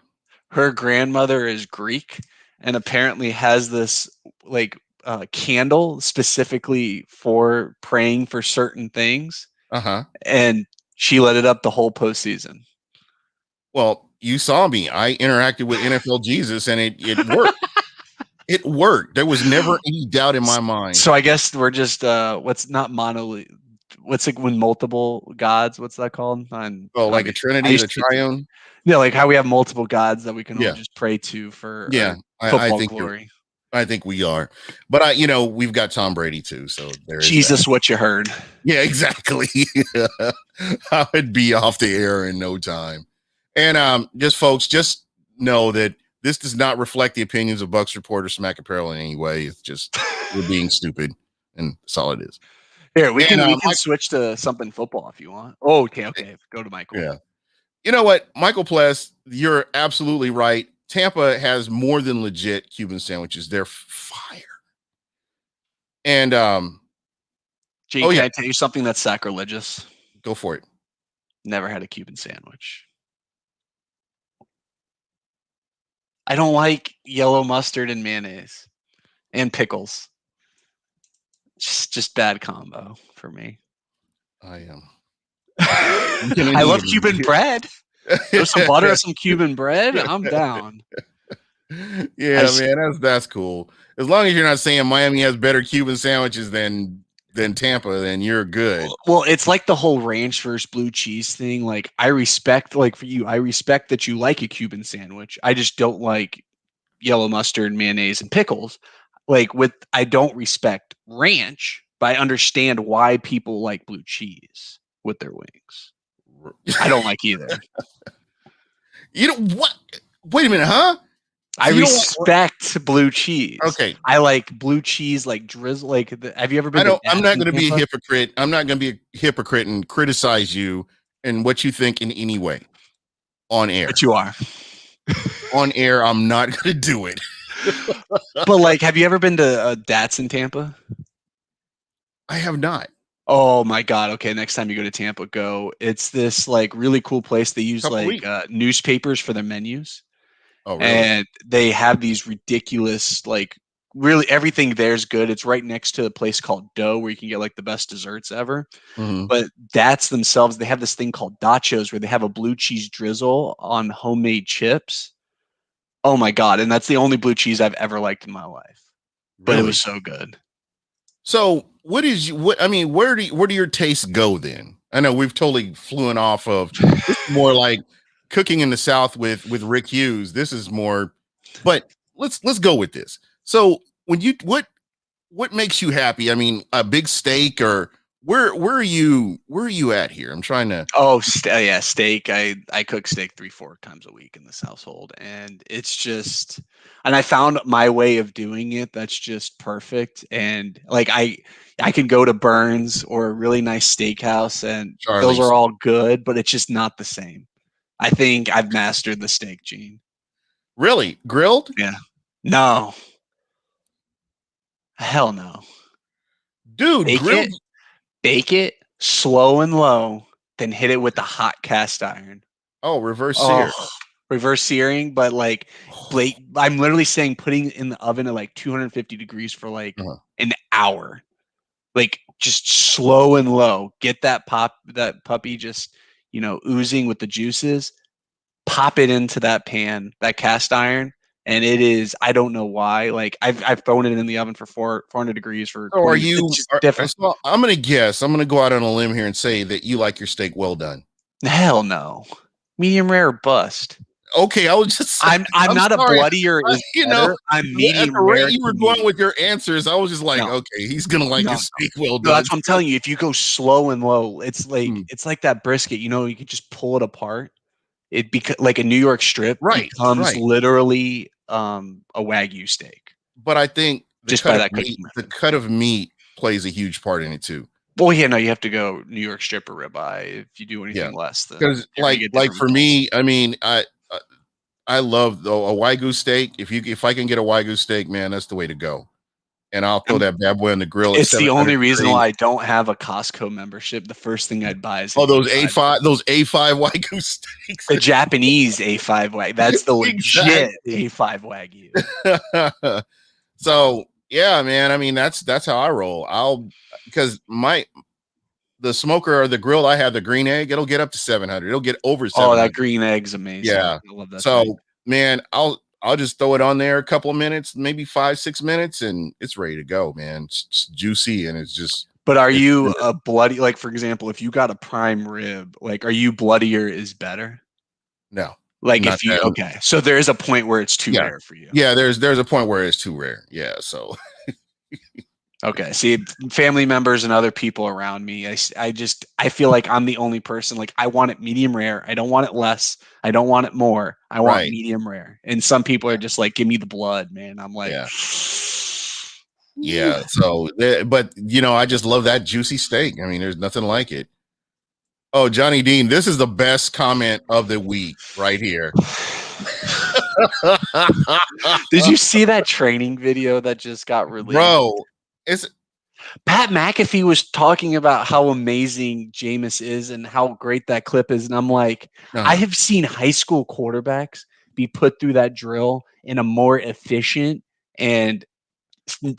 Her grandmother is Greek and apparently has this like candle specifically for praying for certain things. Uh-huh. And she lit it up the whole postseason. Well, you saw me. I interacted with NFL Jesus and it worked. It worked. There was never any doubt in my mind. So I guess we're just what's not monolith. What's it when multiple gods? What's that called? Like a Trinity, the triune. Yeah, like how we have multiple gods that we can all just pray to for football glory. I think we are, but we've got Tom Brady too. So there's Jesus, what you heard? Yeah, exactly. I would be off the air in no time. And just know that this does not reflect the opinions of Bucks Report or Smack Apparel in any way. It's just we're being stupid, and that's all it is. Here, we can switch to something football if you want. Oh, okay. Go to Michael. Yeah. You know what, Michael Pless, you're absolutely right. Tampa has more than legit Cuban sandwiches. They're fire. And Jake, can I tell you something that's sacrilegious? Go for it. Never had a Cuban sandwich. I don't like yellow mustard and mayonnaise and pickles. Just bad combo for me. I am. I love Cuban bread. There's some butter and some Cuban bread. I'm down. Yeah, man, that's cool. As long as you're not saying Miami has better Cuban sandwiches than than Tampa, then you're good. Well, it's like the whole ranch versus blue cheese thing. Like I respect, like for you, I respect that you like a Cuban sandwich. I just don't like yellow mustard, mayonnaise, and pickles. Like I don't respect ranch, but I understand why people like blue cheese with their wings. I don't like either. You know what? Wait a minute, huh? I respect blue cheese. Okay. I like blue cheese, like drizzle. Like, have you ever been? I'm not going to be a hypocrite. I'm not going to be a hypocrite and criticize you and what you think in any way on air. But you are. On air, I'm not going to do it. But like, have you ever been to Dats in Tampa? I have not. Oh my God. Okay. Next time you go to Tampa, go. It's this like really cool place. They use like newspapers for their menus. Oh, really? And they have these ridiculous, like really everything there's good. It's right next to a place called Dough where you can get like the best desserts ever. Mm-hmm. But Dats themselves, they have this thing called Dachos where they have a blue cheese drizzle on homemade chips. Oh my God. And that's the only blue cheese I've ever liked in my life. But Really? it was so good. So where do your tastes go then? I know we've totally flown off of more like cooking in the South with Rick Hughes. This is more, but let's go with this. So when what makes you happy? I mean, a big steak or where are you at here? I'm trying to. Oh, yeah, steak. I cook steak 3-4 times a week in this household, and it's just, and I found my way of doing it that's just perfect. And like I can go to Burns or a really nice steakhouse, and Charlie's. those are all good, but it's just not the same. I think I've mastered the steak gene. Really? Grilled? Yeah. No. Hell no. Dude, grilled. Bake it slow and low, then hit it with the hot cast iron. Oh, reverse sear. Reverse searing, but like I'm literally saying putting it in the oven at like 250 degrees for like an hour. Like just slow and low. Get that puppy just, oozing with the juices. Pop it into that pan, that cast iron, and it is, I don't know why. Like I've thrown it in the oven for 400 degrees for. So are you different? So I'm gonna guess. I'm gonna go out on a limb here and say that you like your steak well done. Hell no, medium rare or bust. Okay, I was just. I'm not sorry. A bloodier is I'm medium rare. You were going with your answers. I was just like, okay, he's gonna like his steak well done. That's what I'm telling you. If you go slow and low, it's like that brisket. You can just pull it apart. It like a New York strip becomes literally a Wagyu steak. But I think the cut of meat plays a huge part in it too. Well, yeah, no, you have to go New York strip or ribeye. If you do anything less than, because like for me, I mean, I love a Wagyu steak. If I can get a Wagyu steak, man, that's the way to go. And I'll throw that bad boy on the grill. It's the only reason why I don't have a Costco membership. The first thing I'd buy is those A5 Wagyu steaks. The Japanese A5 Wagyu. That's the legit A5 Wagyu. So yeah, man. I mean, that's how I roll. Because the smoker or the grill I have, the green egg, it'll get up to 700. It'll get over 700. Oh, that green egg's amazing. Yeah, I love that. So man, I'll just throw it on there a couple of minutes, maybe 5-6 minutes, and it's ready to go, man. It's juicy and it's just. But are you a bloody, like, for example, if you got a prime rib, like, are you bloodier is better? No. Like if you, okay. So there is a point where it's too rare for you. Yeah, there's a point where it's too rare. Yeah, so. Okay. See, family members and other people around me, I feel like I'm the only person. Like I want it medium rare. I don't want it less. I don't want it more. I want medium rare. And some people are just like, give me the blood, man. I'm like, yeah. So, but I just love that juicy steak. I mean, there's nothing like it. Oh, Johnny Dean, this is the best comment of the week right here. Did you see that training video that just got released? Bro, Pat McAfee was talking about how amazing Jameis is and how great that clip is. And I'm like, I have seen high school quarterbacks be put through that drill in a more efficient and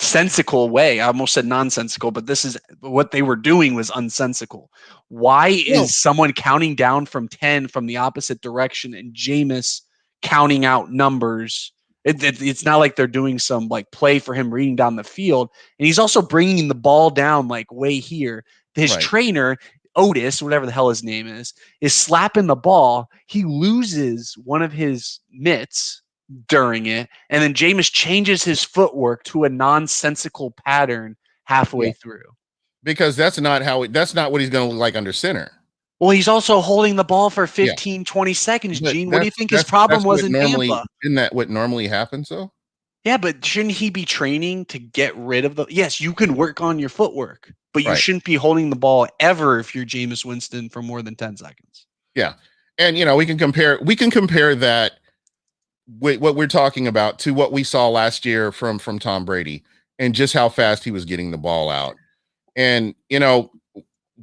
sensical way. I almost said nonsensical, but this is what they were doing was unsensical. Why is someone counting down from 10 from the opposite direction and Jameis counting out numbers It's not like they're doing some like play for him reading down the field, and he's also bringing the ball down like way here. His Right. trainer Otis, whatever the hell his name is slapping the ball. He loses one of his mitts during it, and then Jameis changes his footwork to a nonsensical pattern halfway Yeah. through. Because that's not what he's going to look like under center. Well, he's also holding the ball for Yeah. 15, 20 seconds, But Gene. What do you think his problem was in Tampa? Isn't that what normally happens though? Yeah, but shouldn't he be training to get rid of the? Yes, you can work on your footwork, but you Right. shouldn't be holding the ball ever if you're Jameis Winston for more than 10 seconds. Yeah. And we can compare that with what we're talking about to what we saw last year from Tom Brady and just how fast he was getting the ball out. And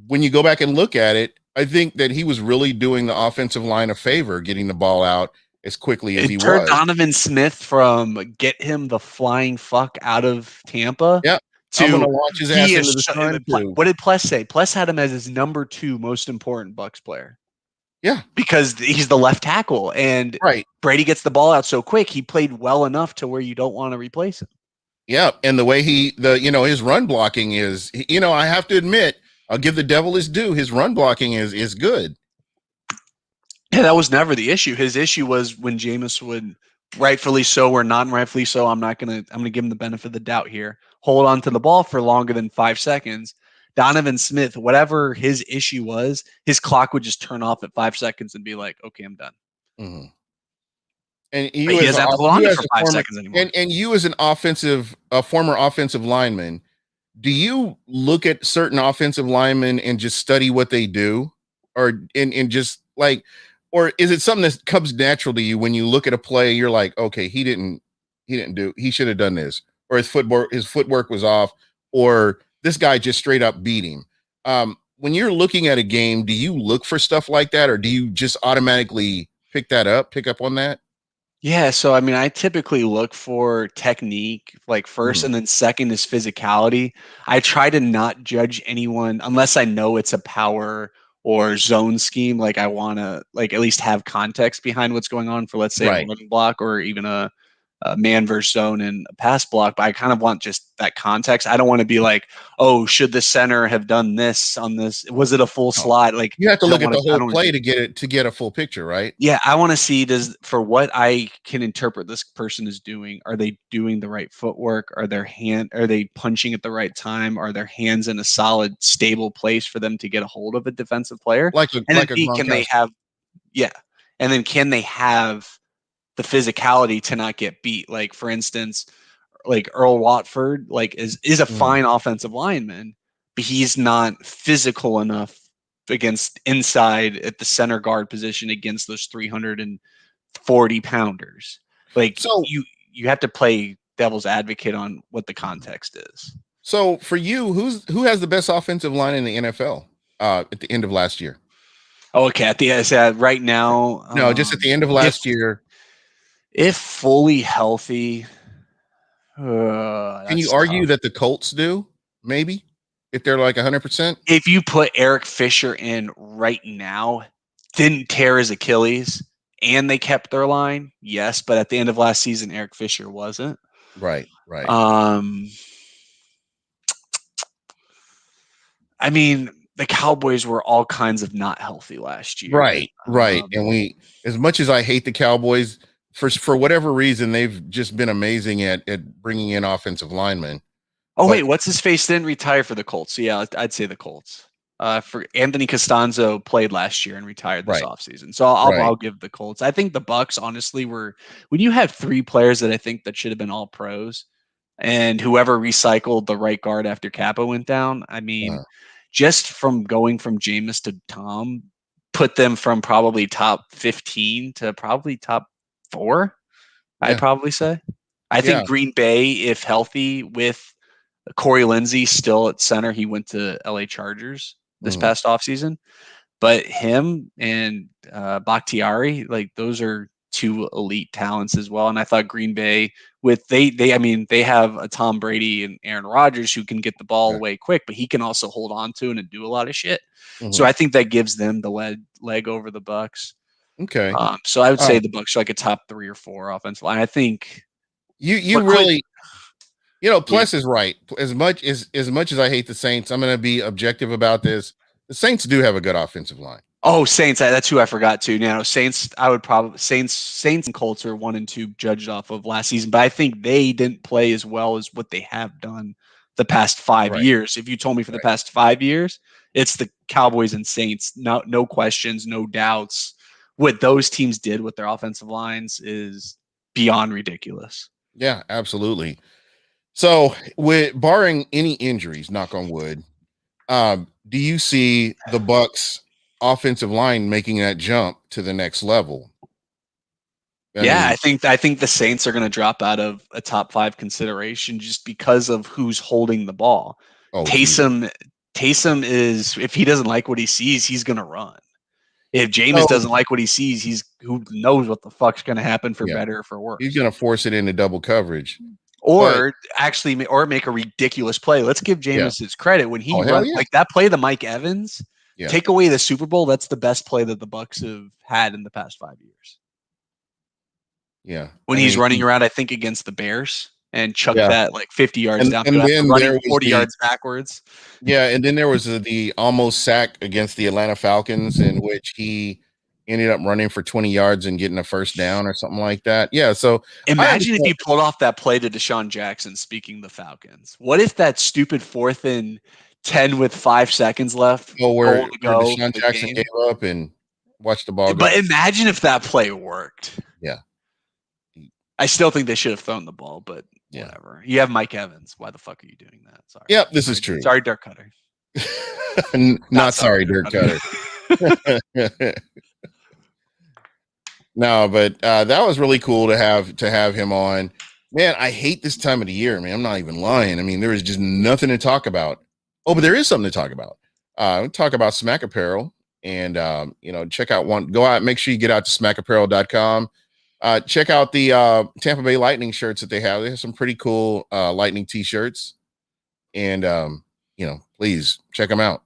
when you go back and look at it, I think that he was really doing the offensive line a favor getting the ball out as quickly as he was. Turned Donovan Smith from get him the flying fuck out of Tampa. Yeah. I'm gonna launch his ass into the sun too. What did Pless say? Pless had him as his number 2 most important Bucs player. Yeah. Because he's the left tackle, and right. Brady gets the ball out so quick, he played well enough to where you don't want to replace him. Yeah, and the way his run blocking is, I have to admit, I'll give the devil his due. His run blocking is good. Yeah, that was never the issue. His issue was when Jameis would, rightfully so or non-rightfully so, I'm gonna give him the benefit of the doubt here, hold on to the ball for longer than 5 seconds. Donovan Smith, whatever his issue was, his clock would just turn off at 5 seconds and be like, okay, I'm done. Mm-hmm. And he doesn't have to hold on to for 5 seconds anymore. And you as a former offensive lineman, do you look at certain offensive linemen and just study what they do, or just like, or is it something that comes natural to you when you look at a play? You're like, okay, he should have done this, or his footwork was off, or this guy just straight up beat him. When you're looking at a game, do you look for stuff like that, or do you just automatically pick up on that? Yeah, so I mean, I typically look for technique, like first, and then second is physicality. I try to not judge anyone unless I know it's a power or zone scheme. Like I want to like at least have context behind what's going on for, let's say, a running block or even a man versus zone and a pass block. But I kind of want just that context. I don't want to be like, oh, should the center have done this on this? Was it a full slot? Like you have to look at the whole play to get a full picture, right? Yeah, I want to see for what I can interpret this person is doing. Are they doing the right footwork? Are they punching at the right time? Are their hands in a solid, stable place for them to get a hold of a defensive player? And then can they have the physicality to not get beat? Like for instance, like Earl Watford, like is a fine offensive lineman, but he's not physical enough against inside at the center guard position against those 340 pounders. Like so you have to play devil's advocate on what the context is. So for you, who has the best offensive line in the NFL at the end of last year? Oh, okay. Right now, no, just at the end of last year. If fully healthy, can you argue that the Colts do? Maybe if they're like 100%. If you put Eric Fisher in right now, didn't tear his Achilles, and they kept their line, yes. But at the end of last season, Eric Fisher wasn't. Right. I mean, the Cowboys were all kinds of not healthy last year. Right. And as much as I hate the Cowboys, for whatever reason, they've just been amazing at bringing in offensive linemen. Wait, what's his face didn't retire for the Colts? So yeah, I'd say the Colts. For Anthony Costanzo played last year and retired this offseason. So I'll give the Colts. I think the Bucs honestly were, when you have 3 players that I think that should have been all pros, and whoever recycled the right guard after Kappa went down, I mean, just from going from Jameis to Tom, put them from probably top 15 to probably top 4, I'd probably say. I think Green Bay, if healthy, with Corey Lindsey still at center, he went to LA Chargers this past offseason. But him and Bakhtiari, like those are 2 elite talents as well. And I thought Green Bay with they have a Tom Brady and Aaron Rodgers who can get the ball away quick, but he can also hold on to and do a lot of shit. So I think that gives them the leg over the Bucs. Okay. So I would say the Bucs are like a top 3 or 4 offensive line. I think You But really, Yeah. Plus is right. As much as I hate the Saints, I'm going to be objective about this. The Saints do have a good offensive line. Oh, Saints. That's who I forgot to. Saints. I would probably Saints and Colts are 1 and 2 judged off of last season, but I think they didn't play as well as what they have done the past 5 years. If you told me for the past 5 years, it's the Cowboys and Saints. No questions, no doubts. What those teams did with their offensive lines is beyond ridiculous. Yeah, absolutely. So, with barring any injuries, knock on wood, do you see the Bucks offensive line making that jump to the next level? I think the Saints are going to drop out of a top 5 consideration just because of who's holding the ball. Taysom is, if he doesn't like what he sees, he's going to run. If Jameis doesn't like what he sees, who knows what the fuck's going to happen for better or for worse. He's going to force it into double coverage. Or make a ridiculous play. Let's give Jameis his credit when he runs like that play to Mike Evans. Take away the Super Bowl. That's the best play that the Bucks have had in the past 5 years. Yeah. When he's running around, I think against the Bears and chuck that like 50 yards down, and then running 40 yards backwards. Yeah, and then there was the almost sack against the Atlanta Falcons in which he ended up running for 20 yards and getting a first down or something like that. Yeah, so imagine if he pulled off that play to Deshaun Jackson, speaking the Falcons. What if that stupid 4th and 10 with 5 seconds left? Where Deshaun Jackson gave up and watched the ball go. But imagine if that play worked. Yeah. I still think they should have thrown the ball, but whatever. You have Mike Evans. Why the fuck are you doing that? Sorry. Yep, this is true. Sorry, Dirk Cutter. Not sorry, Dirk Cutter. No, but that was really cool to have him on. Man, I hate this time of the year, man. I'm not even lying. I mean, there is just nothing to talk about. Oh, but there is something to talk about. We'll talk about Smack Apparel and check out go out, make sure you get out to smackapparel.com. Check out the Tampa Bay Lightning shirts that they have. They have some pretty cool Lightning t-shirts. And please check them out.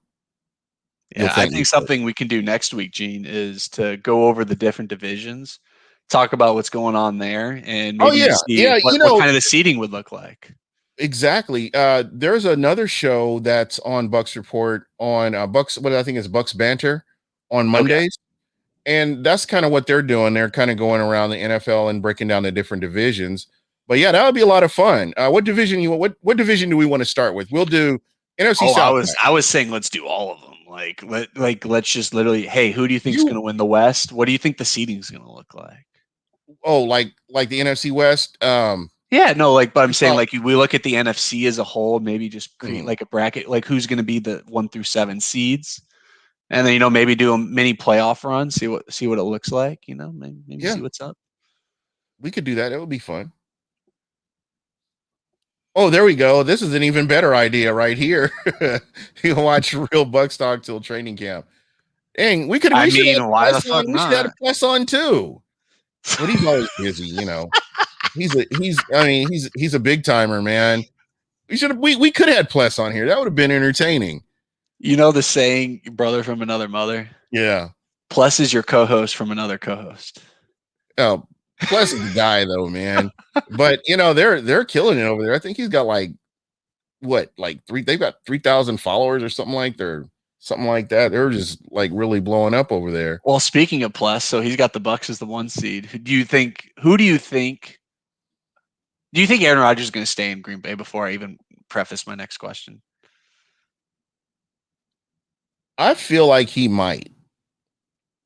Yeah, I think something we can do next week, Gene, is to go over the different divisions, talk about what's going on there, and maybe see what kind of the seeding would look like. Exactly. There's another show that's on Bucks Report on Bucks, what I think is Bucks Banter on Mondays. Okay. And that's kind of what they're doing. They're kind of going around the NFL and breaking down the different divisions. But yeah, that would be a lot of fun. What division what division do we want to start with? We'll do NFC South. I was saying let's do all of them. Let's just literally, hey, who do you think is going to win the West? What do you think the seeding is going to look like? Oh, like the NFC West. But I'm saying we look at the NFC as a whole, maybe just create like a bracket, like who's going to be the 1 through 7 seeds, and then maybe do a mini playoff run, see what it looks like, maybe see what's up. We could do that. It would be fun. Oh, there we go. This is an even better idea right here. You can watch real Bucks talk till training camp. Dang, we should have Plus on too. But he's always busy, He's a big timer, man. We could have had Plus on here. That would have been entertaining. You know the saying, brother from another mother? Yeah. Plus is your co-host from another co-host. Oh, Plus is the guy though, man. But they're killing it over there. I think he's got they've got 3,000 followers or something like that. They're just really blowing up over there. Well, speaking of Plus, so he's got the Bucks as the 1 seed. Do you think Aaron Rodgers is going to stay in Green Bay before I even preface my next question? I feel like he might.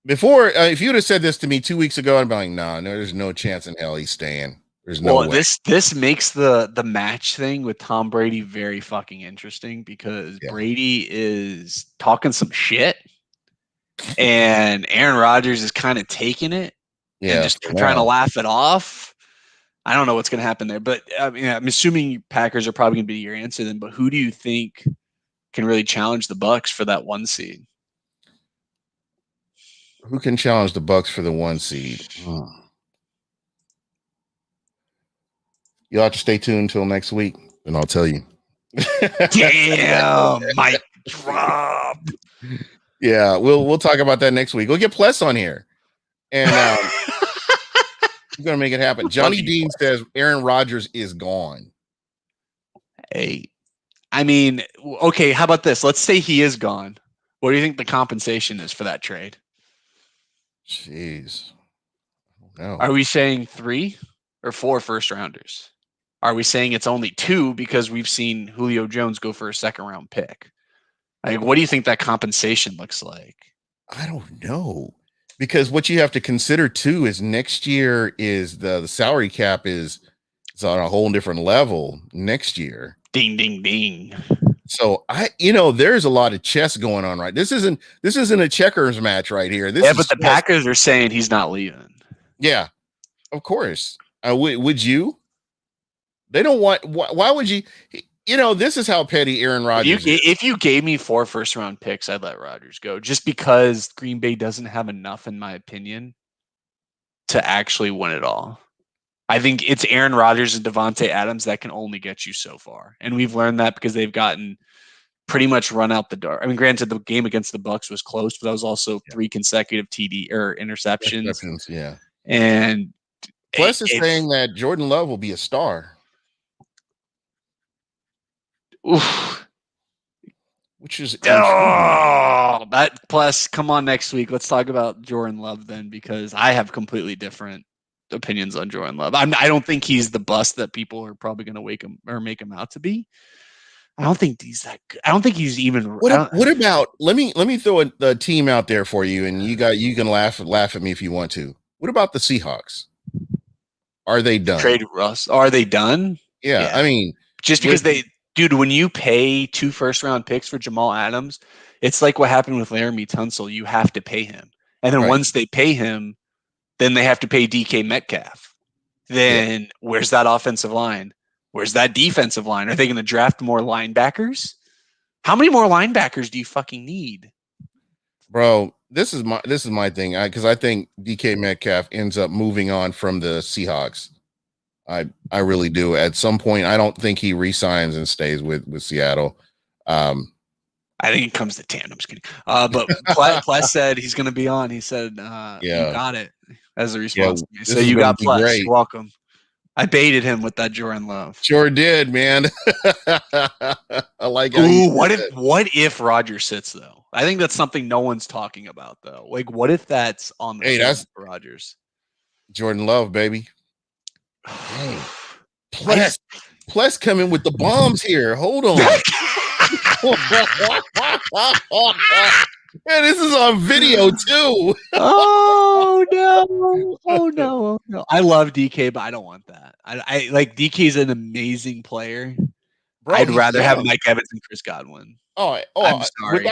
Before, if you would have said this to me 2 weeks ago, I'd be like, no, there's no chance in hell he's staying. There's no way. This makes the match thing with Tom Brady very fucking interesting because Brady is talking some shit and Aaron Rodgers is kind of taking it and just trying to laugh it off. I don't know what's going to happen there, but I'm assuming Packers are probably going to be your answer then, but who do you think can really challenge the Bucks for that 1 seed? Who can challenge the Bucks for the 1 seed? You'll have to stay tuned until next week, and I'll tell you. Damn, mic drop. Yeah, we'll talk about that next week. We'll get Plus on here, and He's going to make it happen. Johnny Dean says Aaron Rodgers is gone. Hey, I mean, okay, how about this? Let's say he is gone. What do you think the compensation is for that trade? Jeez. No. Are we saying 3 or 4 first rounders? Are we saying it's only 2 because we've seen Julio Jones go for a second round pick? Like, what do you think that compensation looks like? I don't know. Because what you have to consider too is next year is the salary cap is on a whole different level next year. Ding, ding, ding. So there's a lot of chess going on, right? This isn't a checkers match right here. But the Packers are saying he's not leaving. Yeah, of course. Would you? They don't want. Why would you? This is how petty Aaron Rodgers is. If you gave me 4 first round picks, I'd let Rodgers go just because Green Bay doesn't have enough, in my opinion, to actually win it all. I think it's Aaron Rodgers and Devontae Adams that can only get you so far. And we've learned that because they've gotten pretty much run out the door. I mean, granted, the game against the Bucs was close, but that was also 3 consecutive TD or interceptions. Yeah. And Plus is saying that Jordan Love will be a star. Oof. Which is that plus come on next week. Let's talk about Jordan Love then, because I have completely different opinions on Jordan Love. I don't think he's the bust that people are probably going to wake him or make him out to be. I don't think he's that good. I don't think he's even. What about? Let me throw a team out there for you, and you can laugh at me if you want to. What about the Seahawks? Are they done? Trade Russ. Are they done? Yeah. I mean, just because dude, when you pay 2 first round picks for Jamal Adams, it's like what happened with Laramie Tunsil. You have to pay him, and then once they pay him, then they have to pay DK Metcalf. Then where's that offensive line? Where's that defensive line? Are they going to draft more linebackers? How many more linebackers do you fucking need? Bro, this is my thing. Because I think DK Metcalf ends up moving on from the Seahawks. I really do. At some point, I don't think he resigns and stays with Seattle. I think it comes to tandem. I'm just kidding. But Plus said he's going to be on. He said, "You got it," as a response. So you got Plus. Great. You're welcome. I baited him with that Jordan Love. Sure did, man. I like. Ooh, what if Rodgers sits though? I think that's something no one's talking about though. Like, what if that's on the that's for Rodgers? Jordan Love, baby. Hey, Plus coming with the bombs here. Hold on. Man, this is on video too. Oh no. I love DK, but I don't want that. I like DK is an amazing player. Bro, I'd rather have Mike Evans and Chris Godwin. I'm sorry.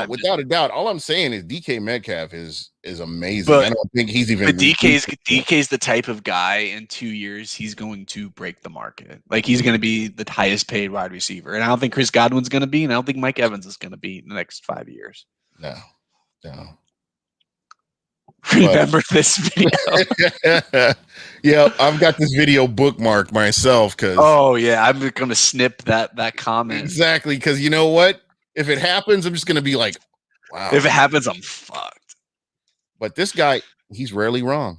Without a doubt. All I'm saying is DK Metcalf is amazing. But I don't think he's even. But DK's the type of guy in 2 years he's going to break the market. Like he's going to be the highest paid wide receiver, and I don't think Chris Godwin's going to be, and I don't think Mike Evans is going to be in the next 5 years. No. Remember this video? Yeah, I've got this video bookmarked myself because. Oh yeah, I'm going to snip that comment exactly because you know what? If it happens, I'm just going to be like, wow. If it happens, I'm fucked. But this guy, he's rarely wrong.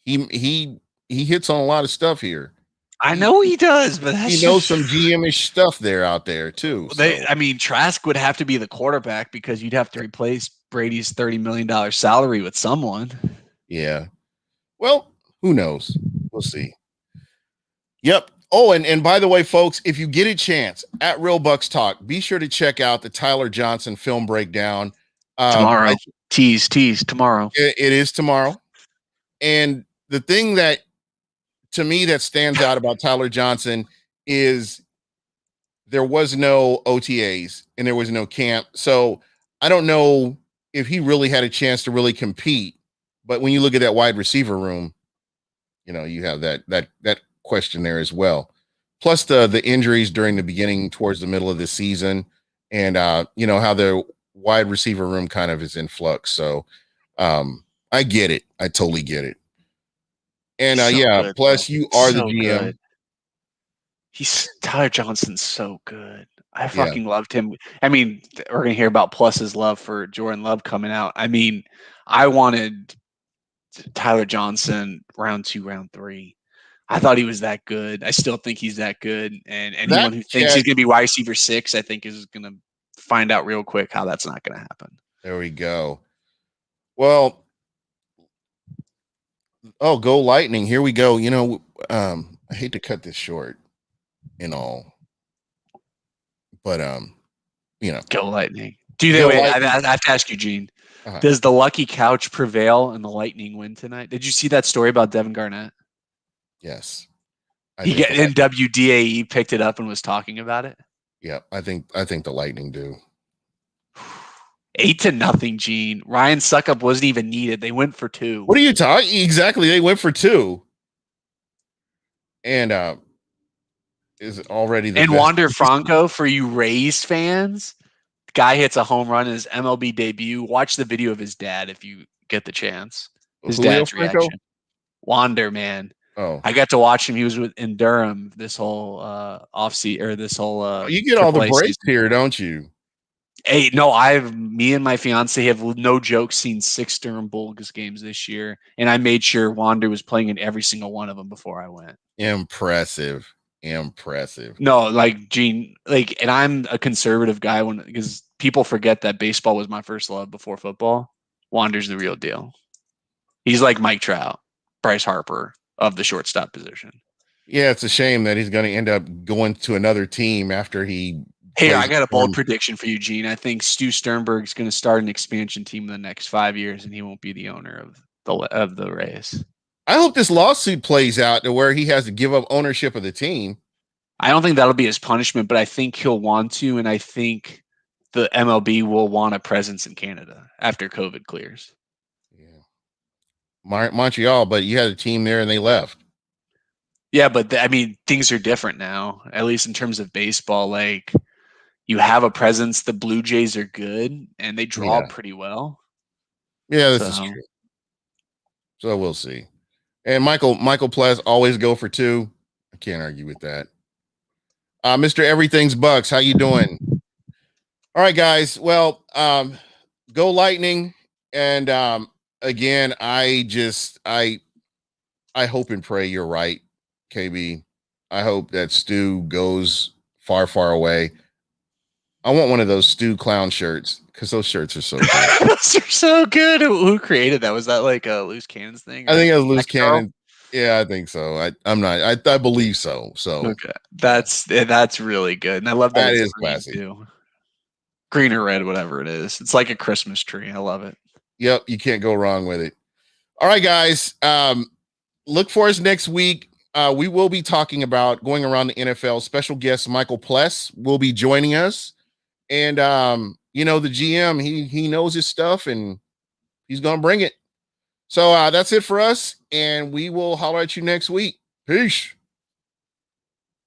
He hits on a lot of stuff here. I know he does, but he knows some GM-ish stuff out there too. I mean, Trask would have to be the quarterback because you'd have to replace Brady's $30 million salary with someone. Yeah. Well, who knows? We'll see. Yep. Oh, and by the way, folks, if you get a chance at Real Bucks Talk, be sure to check out the Tyler Johnson film breakdown. Tomorrow. Tease tomorrow. It is tomorrow. And the thing that to me that stands out about Tyler Johnson is there was no OTAs and there was no camp. So I don't know if he really had a chance to really compete. But when you look at that wide receiver room, you have that question there as well. Plus the injuries during the beginning towards the middle of the season and how the wide receiver room kind of is in flux. So I get it. I totally get it. And good, plus you are the GM. Good. Tyler Johnson's so good. I fucking loved him. I mean, we're gonna hear about Plus's love for Jordan Love coming out. I mean, I wanted Tyler Johnson, round 2, round 3. I thought he was that good. I still think he's that good. And anyone who thinks he's going to be wide receiver 6, I think is going to find out real quick how that's not going to happen. There we go. Well, go Lightning. Here we go. You know, I hate to cut this short and all, but you know, go Lightning. I have to ask you, Gene. Does the lucky couch prevail and the Lightning win tonight? Did you see that story about Devin Garnett? Yes. And WDAE picked it up and was talking about it. Yeah, I think the Lightning do. 8-0, Gene. Ryan Suckup wasn't even needed. They went for 2. What are you talking? Exactly. They went for 2. And is already the and best. Wander Franco, for you Rays fans, guy hits a home run in his MLB debut. Watch the video of his dad if you get the chance. His dad's reaction. Wander, man. Oh, I got to watch him. He was in Durham this whole offseason or this whole. You get all the breaks here, don't you? Hey, no, me and my fiance have, no joke, seen 6 Durham Bulls games this year, and I made sure Wander was playing in every single one of them before I went. Impressive. No, like Gene, and I'm a conservative guy because people forget that baseball was my first love before football. Wander's the real deal. He's like Mike Trout, Bryce Harper of the shortstop position. Yeah, it's a shame that he's going to end up going to another team after he. Hey, I got a bold prediction for you, Gene. I think Stu Sternberg's going to start an expansion team in the next 5 years, and he won't be the owner of the Rays. I hope this lawsuit plays out to where he has to give up ownership of the team. I don't think that'll be his punishment, but I think he'll want to, and I think the MLB will want a presence in Canada after COVID clears. Yeah, Montreal, but you had a team there and they left. Yeah, but things are different now, at least in terms of baseball. Like, you have a presence. The Blue Jays are good, and they draw pretty well. Yeah, this is true. So we'll see. And Michael Pless always go for 2. I can't argue with that. Mr. Everything's Bucks, how you doing? All right, guys. Well, go Lightning. And again, I hope and pray you're right, KB. I hope that Stu goes far, far away. I want one of those Stu clown shirts because those shirts are so good. Those are so good. Who created that? Was that like a Loose Cannons thing? I think it was Loose Cannon. Yeah, I think so. I'm not. I believe so. So okay, that's really good, and I love that is classic too. Green or red, whatever it is. It's like a Christmas tree. I love it. Yep, you can't go wrong with it. All right, guys. Look for us next week. We will be talking about going around the NFL. Special guest Michael Pless will be joining us. And the GM, he knows his stuff and he's gonna bring it. So that's it for us, and we will holler at you next week. Peace.